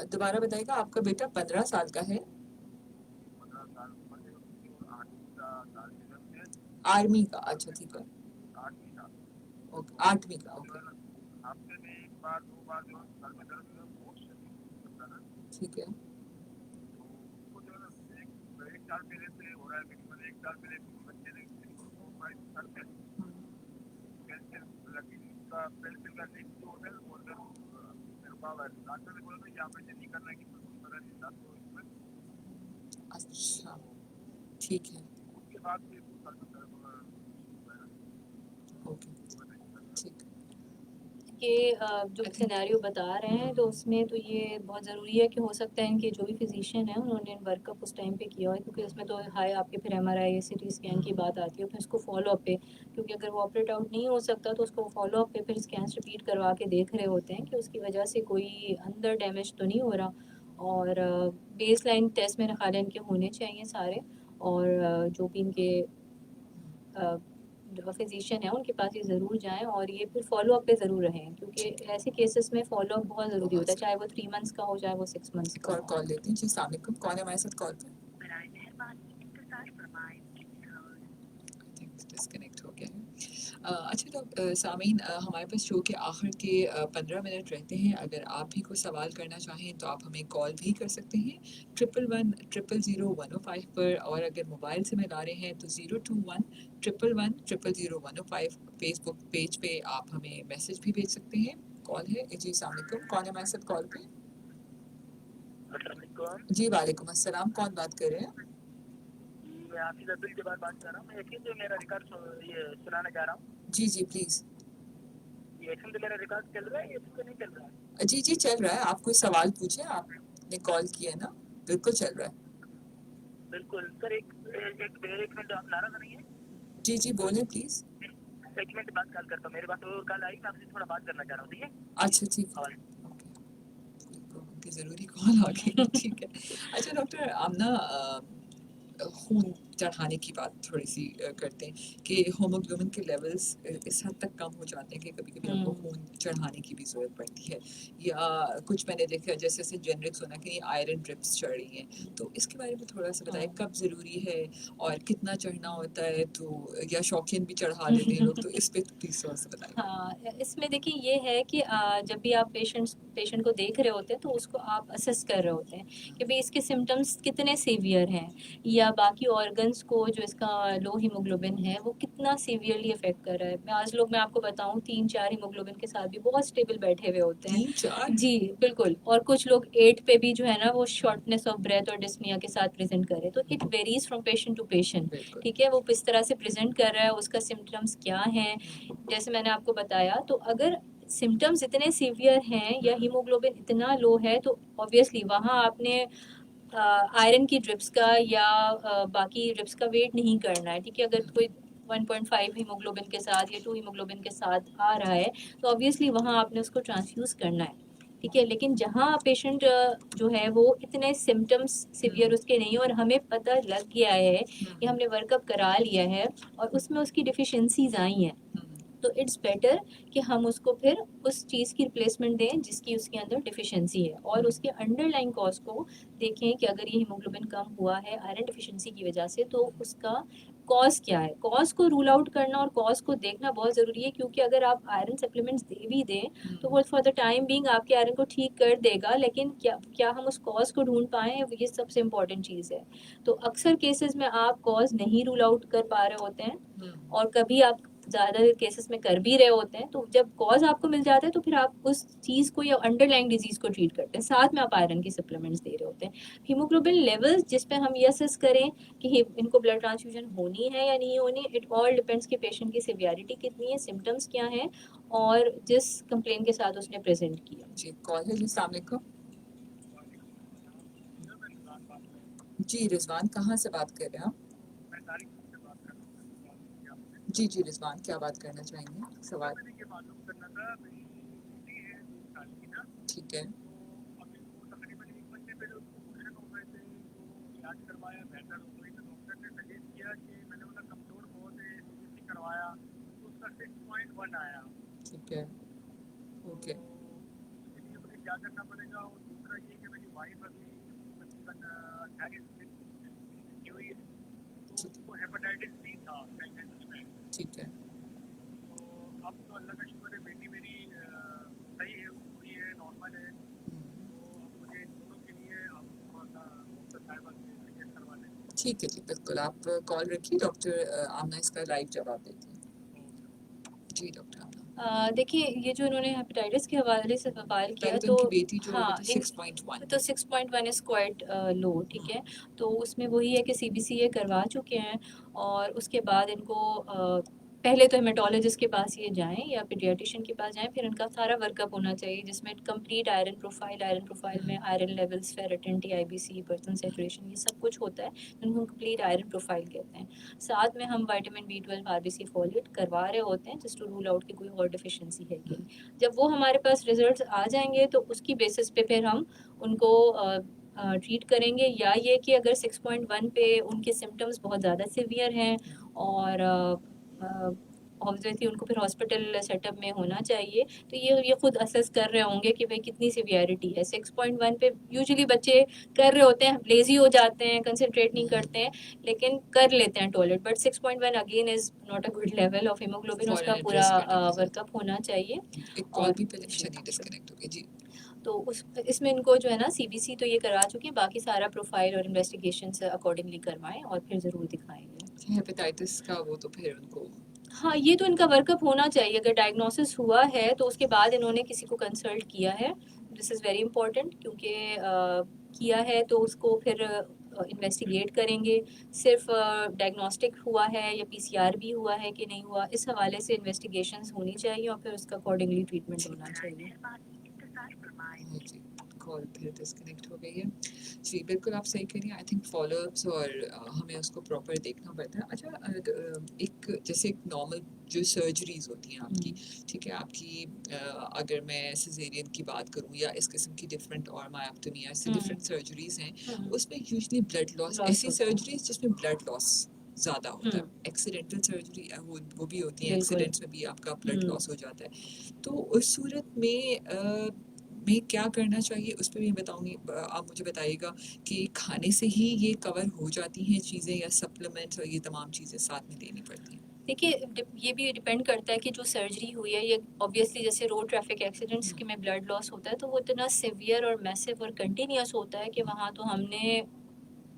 दोबारा बताइएगा, आपका बेटा 15 साल का है? आर्मी का, अच्छा ठीक है। ओके, 8वीं का, ओके। ठीक है। अच्छा, ठीक है। ओके, ठीक। ये जो सिनेरियो बता रहे हैं तो उसमें तो ये बहुत ज़रूरी है कि हो सकता है इनके जो भी फिजिशियन है उन्होंने वर्कअप उस टाइम पे किया हो, क्योंकि उसमें तो हाई आपके फिर एमआरआई सिटी स्कैन की बात आती है, फिर उसको फॉलो अप पे, क्योंकि अगर वो ऑपरेट आउट नहीं हो सकता तो उसको फॉलो अप पे फिर स्कैन्स रिपीट करवा के देख रहे होते हैं कि उसकी वजह से कोई अंदर डैमेज तो नहीं हो रहा। और बेस लाइन टेस्ट मेरे ख्याल है इनके होने चाहिए सारे। और जो भी इनके जो फिजिशियन है उनके पास ये ज़रूर जाएं और ये फिर फॉलो अप पे ज़रूर रहें, क्योंकि ऐसे केसेस में फॉलो अप बहुत ज़रूरी होता है, चाहे वो 3 मंथ्स का हो चाहे वो 6 मंथ्स एक का और हो। कॉल लेते हैं। जी, अस्सलाम वालेकुम। कौन है हमारे साथ कॉल पे? बराए मेहरबानी इंतजार फरमाएं। आई थिंक डिस्कनेक्ट हो गया है। अच्छा तो सामीन, हमारे पास शो के आखिर के 15 मिनट रहते हैं। अगर आप भी कोई सवाल करना चाहें तो आप हमें कॉल भी कर सकते हैं 11100105 पर, और अगर मोबाइल से मिला रहे हैं तो 02111000105 फेसबुक पेज पे आप हमें मैसेज भी भेज सकते हैं। कॉल है। जी, अस्सलाम वालेकुम। कौन है हमारे साथ कॉल पे? जी, वालेकुम अस्सलाम। कौन बात कर रहे हैं? मैं हाफिज अब्दुल के बाद बात कर रहा हूँ। मैं यकीन से मेरा रिकॉर्ड ये सुनाना चाह रहा हूँ। जी जी, प्लीज़। ये यकीन से मेरा रिकॉर्ड चल रहा है या तो नहीं चल रहा है? जी जी, चल रहा है। आप कोई सवाल पूछे, आपने कॉल किया ना, बिल्कुल चल रहा है। बिल्कुल सर। एक मिनट आप नाराज नहीं है? जी जी, बोलें प्लीज़। एक मिनट बाद कॉल करता हूँ। मेरे पास और कॉल आई, मैं आपसे थोड़ा बात करना चाह रहा हूँ, ठीक है? अच्छा ठीक है, और ओके। उनकी ज़रूरी कॉल आ गई। ठीक है। अच्छा डॉक्टर, आमना खून चढ़ाने की बात थोड़ी सी करते हैं कि हीमोग्लोबिन के लेवल्स इस हद तक कम हो जाते हैं कि कभी-कभी हमको खून चढ़ाने की भी ज़रूरत पड़ती है, या कुछ मैंने देखा जैसे जैसे जेनरिक सुना कि आयरन ड्रिप्स चढ़ रही हैं, तो इसके बारे में थोड़ा सा बताएं, कब ज़रूरी है और कितना चढ़ना होता है, तो या शौकीन भी चढ़ा लेते हैं लोग, तो इस पे प्लीज़ थोड़ा सा बताएं। हाँ, इसमें देखिए ये है कि जब भी आप पेशेंट को देख रहे होते हैं तो उसको आप असेस कर रहे होते हैं कि भाई इसके सिम्टम्स कितने सीवियर हैं, या बाकी ऑर्गन ऑर्गन्स को जो इसका लो हीमोग्लोबिन है वो कितना सीवियरली अफेक्ट कर रहा है। मैं आपको बताऊं 3-4 हीमोग्लोबिन के साथ भी बहुत स्टेबल बैठे हुए होते हैं। 3-4 जी बिल्कुल। और कुछ लोग 8 पे भी जो है ना वो शॉर्टनेस ऑफ ब्रेथ और डिस्निया के साथ प्रेजेंट करे। तो it varies from patient to patient. बिल्कुल। ठीक है, वो किस तरह से प्रेजेंट कर रहा है, उसका सिम्टम्स क्या है, जैसे मैंने आपको बताया। तो अगर सिम्टम्स इतने सीवियर हैं या हीमोग्लोबिन इतना लो है तो ऑब्वियसली वहाँ आपने आयरन की ड्रिप्स का या बाकी ड्रिप्स का वेट नहीं करना है। ठीक है, अगर कोई 1.5 हीमोग्लोबिन के साथ या 2 हीमोग्लोबिन के साथ आ रहा है तो ऑब्वियसली वहाँ आपने उसको ट्रांसफ्यूज करना है। ठीक है, लेकिन जहाँ पेशेंट जो है वो इतने सिम्टम्स सिवियर उसके नहीं और हमें पता लग गया है कि हमने वर्कअप करा लिया है और उसमें उसकी डिफिशिएंसीज आई हैं, तो इट्स बेटर कि हम उसको फिर उस चीज़ की रिप्लेसमेंट दें जिसकी उसके अंदर डिफिशिएंसी है और उसके अंडरलाइन कॉज को देखें कि अगर ये हीमोग्लोबिन कम हुआ है आयरन डिफिशिएंसी की वजह से तो उसका कॉज क्या है। कॉज को रूल आउट करना और कॉज को देखना बहुत ज़रूरी है, क्योंकि अगर आप आयरन सप्लीमेंट्स दे भी दें तो वो फॉर द टाइम बीइंग आपके आयरन को ठीक कर देगा, लेकिन क्या हम उस कॉज को ढूंढ पाएँ, ये सबसे इम्पॉर्टेंट चीज़ है। तो अक्सर केसेस में आप कॉज नहीं रूल आउट कर पा रहे होते हैं और कभी आप ज़्यादा केसेस में कर भी रहे होते हैं। तो जब कॉज आपको मिल जाता है तो फिर आप उस चीज़ को या अंडरलाइंग डिजीज़ को ट्रीट करते हैं, साथ में आप आयरन की सप्लीमेंट्स दे रहे होते हैं। हीमोग्लोबिन लेवल्स जिस पे हम ये असेस करें कि इनको ब्लड ट्रांसफ्यूजन होनी है या नहीं होनी, इट ऑल डिपेंड्स कि पेशेंट की सिवियरिटी कितनी है, सिम्टम्स क्या हैं और जिस कंप्लेन के साथ उसने प्रेजेंट किया। जी, कॉल है जी। अस्सलाम वालेकुम। जी रिजवान, कहाँ से बात कर रहे हैं आप? जी जी रिजवान, क्या बात करना चाहेंगे? सवाल। ठीक है। ठीक है, ओके। क्या करना पड़ेगा? और दूसरा ये कि मेरी वाइफ अभी तकरीबन 28 हुई है, तो उसको हेपेटाइटिस सी था प्रेगनेंसी में। ठीक है। तो अब तो अल्लाह का शुक्र है बेटी मेरी सही है, हुई है, नॉर्मल है। तो अब मुझे इन दोनों के लिए आप थोड़ा सा डॉक्टर साहिबा से रिक्वेस्ट करवा दें। ठीक है जी, बिल्कुल। आप कॉल रखिए, डॉक्टर आमना इसका लाइव जवाब देती है। जी डॉक्टर आमना। देखिए, ये जो इन्होंने हेपेटाइटिस के हवाले से सवाल किया पहले तो तो इनकी बेटी जो हाँ, वो तो 6.1 तो 6.1 इज़ क्वाइट लो। ठीक है, तो उसमें वही है कि सीबीसीए करवा चुके हैं और उसके बाद इनको पहले तो हेमेटोलॉजिस्ट के पास ये जाएं या पीडियाट्रिशियन के पास जाएं, फिर इनका सारा वर्कअप होना चाहिए जिसमें कंप्लीट आयरन प्रोफाइल में आयरन लेवल्स, फेरेटिन, टीआईबीसी, बर्तन सेचुरेशन, ये सब कुछ होता है, उनको कंप्लीट आयरन प्रोफाइल कहते हैं। साथ में हम विटामिन B12, आरबीसी, फोलेट करवा रहे होते हैं जस्ट टू रूल आउट कि कोई और डिफिशिएंसी है कि नहीं। जब वो हमारे पास रिजल्ट्स आ जाएंगे तो उसकी बेसिस पे फिर हम उनको ट्रीट करेंगे, या ये कि अगर 6.1 पे उनके सिम्टम्स बहुत ज़्यादा सिवियर हैं और ऑब्वियसली उनको फिर हॉस्पिटल सेटअप में होना चाहिए, तो ये खुद असेस कर रहे होंगे कि भाई कितनी सिवियरिटी है। 6.1 पे यूजुअली बच्चे कर रहे होते हैं, लेजी हो जाते हैं, कंसंट्रेट नहीं करते हैं, लेकिन कर लेते हैं toilet, but 6.1 again is not a good level of haemoglobin, उसका फॉरेन पूरा एड्रेस करने की वर्कअप होना चाहिए। एक कॉल और भी पहले शनि डिस्कनेक्ट हो गई जी। तो इसमें इनको जो है ना सीबीसी तो ये करवा चुके हैं, बाकी सारा प्रोफाइल और इन्वेस्टिगेशन अकॉर्डिंगली करवाएं और फिर ज़रूर दिखाएंगे। हेपेटाइटिस का वो तो फिर उनको हाँ, ये तो इनका वर्कअप होना चाहिए। अगर डायग्नोसिस हुआ है तो उसके बाद इन्होंने किसी को कंसल्ट किया है, दिस इज़ वेरी इंपॉर्टेंट, क्योंकि किया है तो उसको फिर इन्वेस्टिगेट करेंगे। सिर्फ डायग्नोस्टिक हुआ है या पीसीआर भी हुआ है कि नहीं हुआ, इस हवाले से इन्वेस्टिगेशंस होनी चाहिए और फिर उसका अकॉर्डिंगली ट्रीटमेंट होना चाहिए। जी, कॉल फिर डिस्कनेक्ट हो गई है। जी बिल्कुल, आप सही कह रही हैं। आई थिंक फॉलोअप्स और हमें उसको प्रॉपर देखना पड़ता है। अच्छा, एक जैसे एक नॉर्मल जो सर्जरीज होती हैं आपकी, ठीक है, आपकी अगर मैं सिजेरियन की बात करूं या इस किस्म की डिफरेंट और मायोप्टोमी ऐसे डिफरेंट सर्जरीज हैं, उसमें यूजुअली ब्लड लॉस, ऐसी सर्जरीज जिसमें ब्लड लॉस ज़्यादा होता है। एक्सीडेंटल सर्जरी वो भी होती है, एक्सीडेंट्स में भी आपका ब्लड लॉस हो जाता है। तो उस सूरत में में क्या करना चाहिए, उस पर भी बताऊंगी। आप मुझे बताइएगा कि खाने से ही ये कवर हो जाती हैं चीज़ें या सप्लीमेंट्स और ये तमाम चीज़ें साथ में देनी पड़ती हैं? देखिए, ये भी डिपेंड करता है कि जो सर्जरी हुई है, ये ऑब्वियसली जैसे रोड ट्रैफिक एक्सीडेंट्स के में ब्लड लॉस होता है तो वो इतना सिवियर और मैसिव और कंटिन्यूस होता है कि वहाँ तो हमने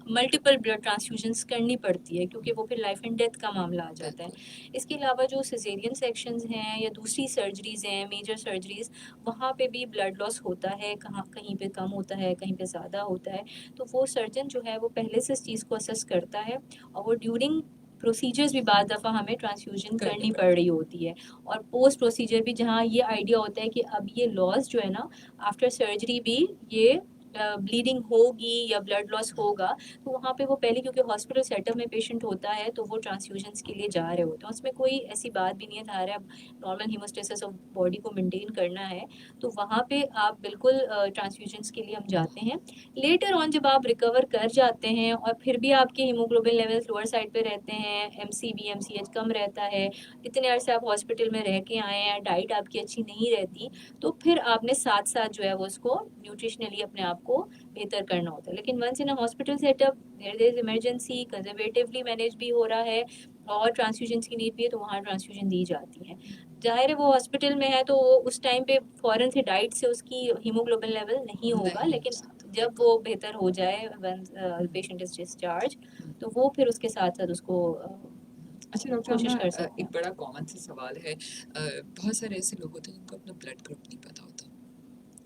मल्टीपल ब्लड ट्रांसफ्यूजन्स करनी पड़ती है, क्योंकि वो फिर लाइफ एंड डेथ का मामला आ जाता है। इसके अलावा जो सिजेरियन सेक्शंस हैं या दूसरी सर्जरीज हैं, मेजर सर्जरीज, वहाँ पे भी ब्लड लॉस होता है, कहीं पे कम होता है, कहीं पे ज़्यादा होता है। तो वो सर्जन जो है वो पहले से इस चीज़ को असेस करता है, और वो ड्यूरिंग प्रोसीजर्स भी बाद दफ़ा हमें ट्रांसफ्यूजन करनी पड़ रही होती है, और पोस्ट प्रोसीजर भी, जहाँ ये आइडिया होता है कि अब ये लॉस जो है ना, आफ्टर सर्जरी भी ये ब्लीडिंग होगी या ब्लड लॉस होगा, तो वहाँ पे वो पहले, क्योंकि हॉस्पिटल सेटअप में पेशेंट होता है, तो वो ट्रांसफ्यूजन्स के लिए जा रहे होते हैं। उसमें कोई ऐसी बात भी नहीं है, धारा अब नॉर्मल हीमोस्टेसिस ऑफ बॉडी को मेंटेन करना है, तो वहाँ पे आप बिल्कुल ट्रांसफ्यूजन्स के लिए हम जाते हैं। लेटर ऑन जब आप रिकवर कर जाते हैं और फिर भी आपके हीमोग्लोबिन लेवल्स लोअर साइड पे रहते हैं, MCV MCH कम रहता है, इतने अरसे आप हॉस्पिटल में रह के आए हैं, डाइट आपकी अच्छी नहीं रहती, तो फिर आपने साथ साथ जो है वो उसको न्यूट्रिशनली अपने आप को बेहतर करना होता है। लेकिन once in a hospital setup, there is emergency, conservatively manage भी हो रहा है और ट्रांसफ्यूजन की नीड भी है, तो वहाँ ट्रांसफ्यूजन दी जाती है। जाहिर है वो हॉस्पिटल में है, तो वो उस टाइम पे फ़ौरन से डाइट से उसकी हीमोग्लोबिन लेवल नहीं होगा, नहीं, लेकिन जब वो बेहतर हो जाए, पेशेंट इज डिस्चार्ज, तो वो फिर उसके साथ साथ उसको अच्छा डॉक्टर, कोशिश हमारा कर सकते एक हैं। बड़ा कॉमन सा सवाल है, बहुत सारे ऐसे लोग होते हैं जिनको अपना ब्लड ग्रुप नहीं पता होता।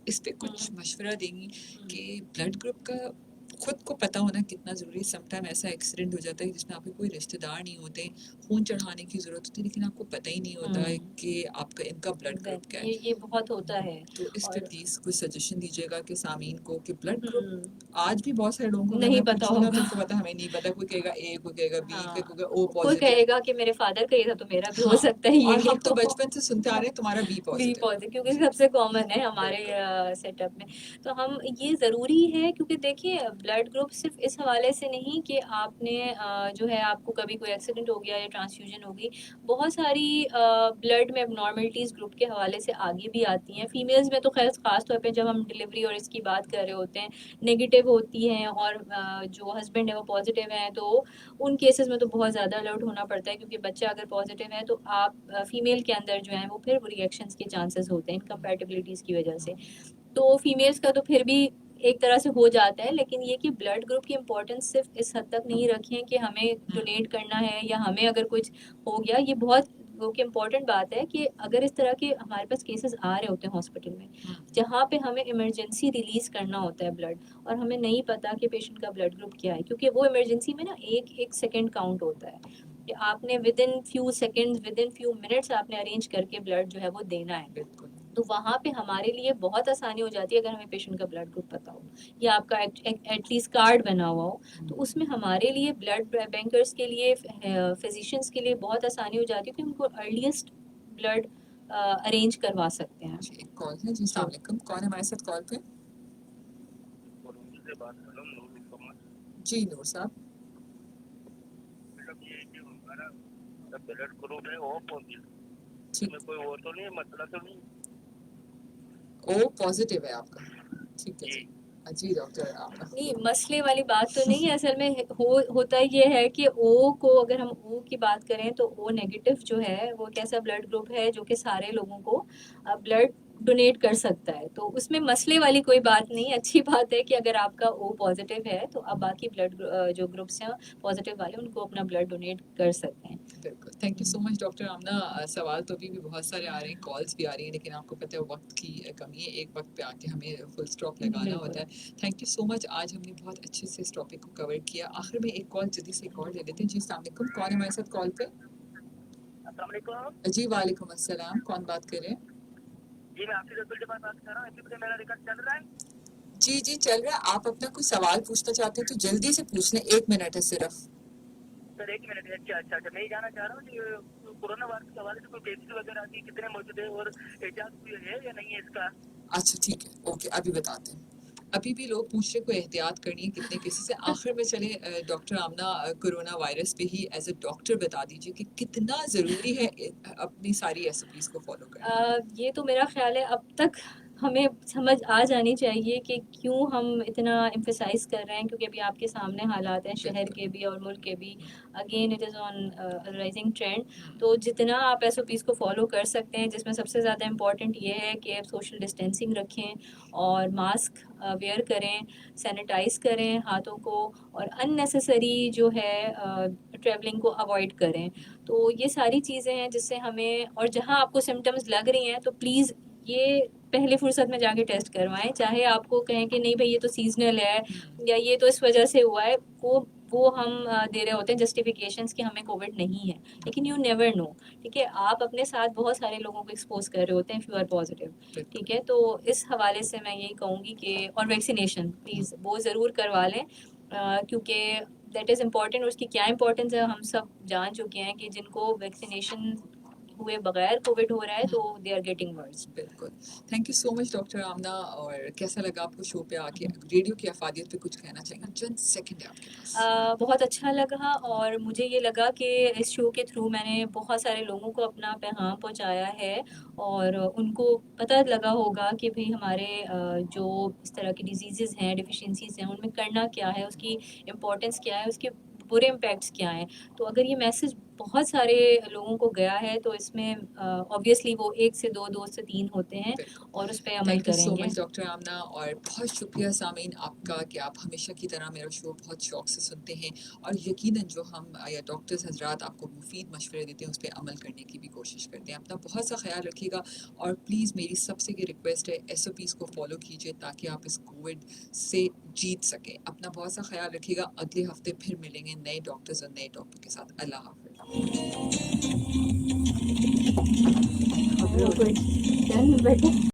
इस पे कुछ मशवरा देंगी कि ब्लड ग्रुप का खुद को पता होना कितना ज़रूरी है। समटाइम ऐसा एक्सीडेंट हो जाता है जिसमें आपके कोई रिश्तेदार नहीं होते, खून चढ़ाने की ज़रूरत होती है, लेकिन आपको पता ही नहीं होता है कि आपका इनका ब्लड ग्रुप क्या है। ये बहुत होता है। तो इस पे और प्लीज़ कुछ सजेशन दीजिएगा कि सामीन को कि ब्लड ग्रुप हम्म, आज भी बहुत सारे लोगों को अगर नहीं मैं पता पूछूँ ना, तो होगा। उनको पता हमें नहीं पता। कोई कहेगा ए, कोई कहेगा बी, कोई हाँ, कहेगा ओ कोई पॉजिटिव। कहेगा कि मेरे फादर का ये था, तो मेरा भी हो हाँ, सकता है और ये हम तो हो। बचपन से सुनते आ रहे हैं तुम्हारा बी बी पॉजिटिव। पॉजिटिव, क्योंकि सबसे कॉमन है हमारे सेटअप में। तो हम, ये ज़रूरी है, क्योंकि देखिए ब्लड ग्रुप सिर्फ इस हवाले से नहीं कि आपने जो है आपको कभी कोई एक्सीडेंट हो गया या ट्रांसफ्यूजन हो गई, बहुत सारी ब्लड में एबनॉर्मलिटीज़ ग्रुप के हवाले से आगे भी आती हैं। फीमेल्स में तो खैर ख़ास तौर पे जब हम डिलीवरी और इसकी बात कर रहे होते हैं, नेगेटिव होती हैं, और जो हस्बैंड है वो पॉजिटिव हैं, तो उन केसेस में तो बहुत ज़्यादा अलर्ट होना पड़ता है, क्योंकि बच्चा अगर पॉजिटिव है तो आप फीमेल के अंदर जो है वो फिर रिएक्शंस के चांसेस होते हैं इनकम्पैटिबिलिटीज़ की वजह से। तो फीमेल्स का तो फिर भी एक तरह से हो जाता है, लेकिन ये कि ब्लड ग्रुप की इम्पोर्टेंस सिर्फ इस हद तक नहीं रखें कि हमें डोनेट करना है या हमें अगर कुछ हो गया। ये बहुत वो की इम्पोर्टेंट बात है कि अगर इस तरह के हमारे पास केसेस आ रहे होते हैं हॉस्पिटल में, जहाँ पे हमें इमरजेंसी रिलीज करना होता है ब्लड, और हमें नहीं पता कि पेशेंट का ब्लड ग्रुप क्या है, क्योंकि वो इमरजेंसी में ना एक एक सेकेंड काउंट होता है कि आपने with in few seconds, with in few minutes आपने अरेंज करके ब्लड जो है वो देना है। बिल्कुल। तो वहाँ पे हमारे लिए बहुत आसानी हो जाती है अगर हमें पेशेंट का ब्लड ग्रुप पता हो, या आपका एटलीस्ट कार्ड बना हुआ हो, तो उसमें हमारे लिए, ब्लड बैंकर्स के लिए, फिजिशियंस के लिए बहुत आसानी हो जाती है कि उनको अर्लीस्ट ब्लड अरेंज करवा सकते हैं। जी, एक कॉल है जी। अस्सलाम वालेकुम, कौन है हमारे साथ कॉल पे? से बात कर रहा हूँ, नूर मोहम्मद। जी नूर साहब। मतलब ये कि हमारा ब्लड ग्रुप है ओ पॉजिटिव, ठीक, इसमें कोई और तो नहीं है, मसला तो नहीं? ओ पॉजिटिव है आपका, ठीक है जी जी। जी डॉक्टर, आप नहीं, मसले वाली बात तो नहीं है। असल में होता ये है कि ओ को, अगर हम ओ की बात करें, तो ओ नेगेटिव जो है वो एक ऐसा ब्लड ग्रुप है जो कि सारे लोगों को ब्लड डोनेट कर सकता है, तो उसमें मसले वाली कोई बात नहीं। अच्छी बात है कि अगर आपका ओ पॉजिटिव है तो आप बाकी ब्लड जो ग्रुप्स हैं पॉजिटिव वाले, उनको अपना ब्लड डोनेट कर सकते हैं। बिल्कुल, thank you so much doctor Amna. सवाल तो अभी भी बहुत सारे आ रहे हैं, कॉल्स भी आ रही हैं, लेकिन आपको पता है वक्त की कमी है, एक वक्त पे आके हमें फुल स्टॉप लगाना बिल्कुल। होता है। थैंक यू सो मच, आज हमने बहुत अच्छे से इस टॉपिक को कवर किया। आखिर में एक कॉल जल्दी से एक और ले लेते हैं। जी अस्सलाम वालेकुम, कौन है हमारे साथ कॉल पे? अस्सलाम वालेकुम। जी वालेकुम अस्सलाम, कौन बात कर रहे हैं? जी मैं आपसे रसूल के पास बात कर रहा हूँ, इसी पे मेरा रिकॉर्ड चल रहा है? जी जी चल रहा है। आप अपना कोई सवाल पूछना चाहते हैं तो जल्दी से पूछ लें, 1 मिनट है सिर्फ। Sir 1 minute. अच्छा अच्छा अच्छा, मैं ये जानना चाह रहा हूँ कि कोरोना वायरस के हवाले से कोई केसेस वगैरह की कितने मौजूद है और एजाज कोई है या नहीं है इसका? अच्छा ठीक है, ओके, अभी बताते हैं। अभी भी लोग पूछ रहे, कोई एहतियात करनी है कितने केसेस है। आखिर में चले डॉक्टर आमना, कोरोना वायरस पे ही एज अ डॉक्टर बता दीजिए कि कितना ज़रूरी है अपनी सारी SOPs को फॉलो करना। ये तो मेरा ख्याल है अब तक हमें समझ आ जानी चाहिए कि क्यों हम इतना एम्फसाइज़ कर रहे हैं, क्योंकि अभी आपके सामने हालात हैं शहर के भी और मुल्क के भी। Again it is on rising trend. तो जितना आप एसओपीज़ को फॉलो कर सकते हैं, जिसमें सबसे ज़्यादा इम्पॉर्टेंट ये है कि आप सोशल डिस्टेंसिंग रखें और मास्क वेयर करें, सैनिटाइज़ करें हाथों को, और अननेसेसरी जो है ट्रैवलिंग को अवॉइड करें। तो ये सारी चीज़ें हैं जिससे हमें, और जहाँ आपको सिम्टम्स लग रही हैं तो प्लीज़ ये पहले फुर्सत में जाके टेस्ट करवाएं। चाहे आपको कहें कि नहीं भाई ये तो सीजनल है या ये तो इस वजह से हुआ है, वो हम दे रहे होते हैं जस्टिफिकेशंस कि हमें कोविड नहीं है, लेकिन यू नेवर नो। ठीक है, आप अपने साथ बहुत सारे लोगों को एक्सपोज कर रहे होते हैं इफ यू आर पॉजिटिव। ठीक है, तो इस हवाले से मैं यही कहूँगी कि, और वैक्सीनेशन प्लीज़ वो ज़रूर करवा लें, क्योंकि दैट इज़ इम्पॉर्टेंट। और उसकी क्या इंपॉर्टेंस है हम सब जान चुके हैं कि जिनको वैक्सीनेशन हुए बगैर कोविड हो रहा है तो दे आर गेटिंग वर्स। बिल्कुल। Thank you so much doctor Amna. और कैसा लगा आपको शो पे आके? रेडियो की अफादियत पे कुछ कहना चाहेंगे? चंद सेकंड है आपके पास। बहुत अच्छा लगा, और मुझे ये लगा कि इस शो के थ्रू मैंने बहुत सारे लोगों को अपना पैगाम पहुंचाया है, और उनको पता लगा होगा कि भाई हमारे जो इस तरह की डिजीज़ेज़ हैं, डिफिशियंसीज़ हैं, उनमें करना क्या है, उसकी इम्पोर्टेंस क्या है, उसके बुरे इम्पैक्ट्स क्या हैं। तो अगर ये मैसेज बहुत सारे लोगों को गया है तो इसमें ऑब्वियसली वो 1 से 2, 2 से 3 होते हैं, और उस पे अमल थैंक यू सो करेंगे। Much doctor Amna. और बहुत शुक्रिया सामीन आपका कि आप हमेशा की तरह मेरा शो बहुत शौक से सुनते हैं, और यकीनन जो हम या डॉक्टर्स हजरात आपको मुफीद मशवरे देते हैं उस पर अमल करने की भी कोशिश करते हैं। अपना बहुत सा ख्याल रखिएगा, और प्लीज़ मेरी सबसे ये रिक्वेस्ट है SOPs को फॉलो कीजिए ताकि आप इस कोविड से जीत सकें। अपना बहुत सा ख्याल रखिएगा। अगले हफ्ते फिर मिलेंगे नए डॉक्टर्स और नए टॉपिक के साथ। अल्लाह हाफिज़।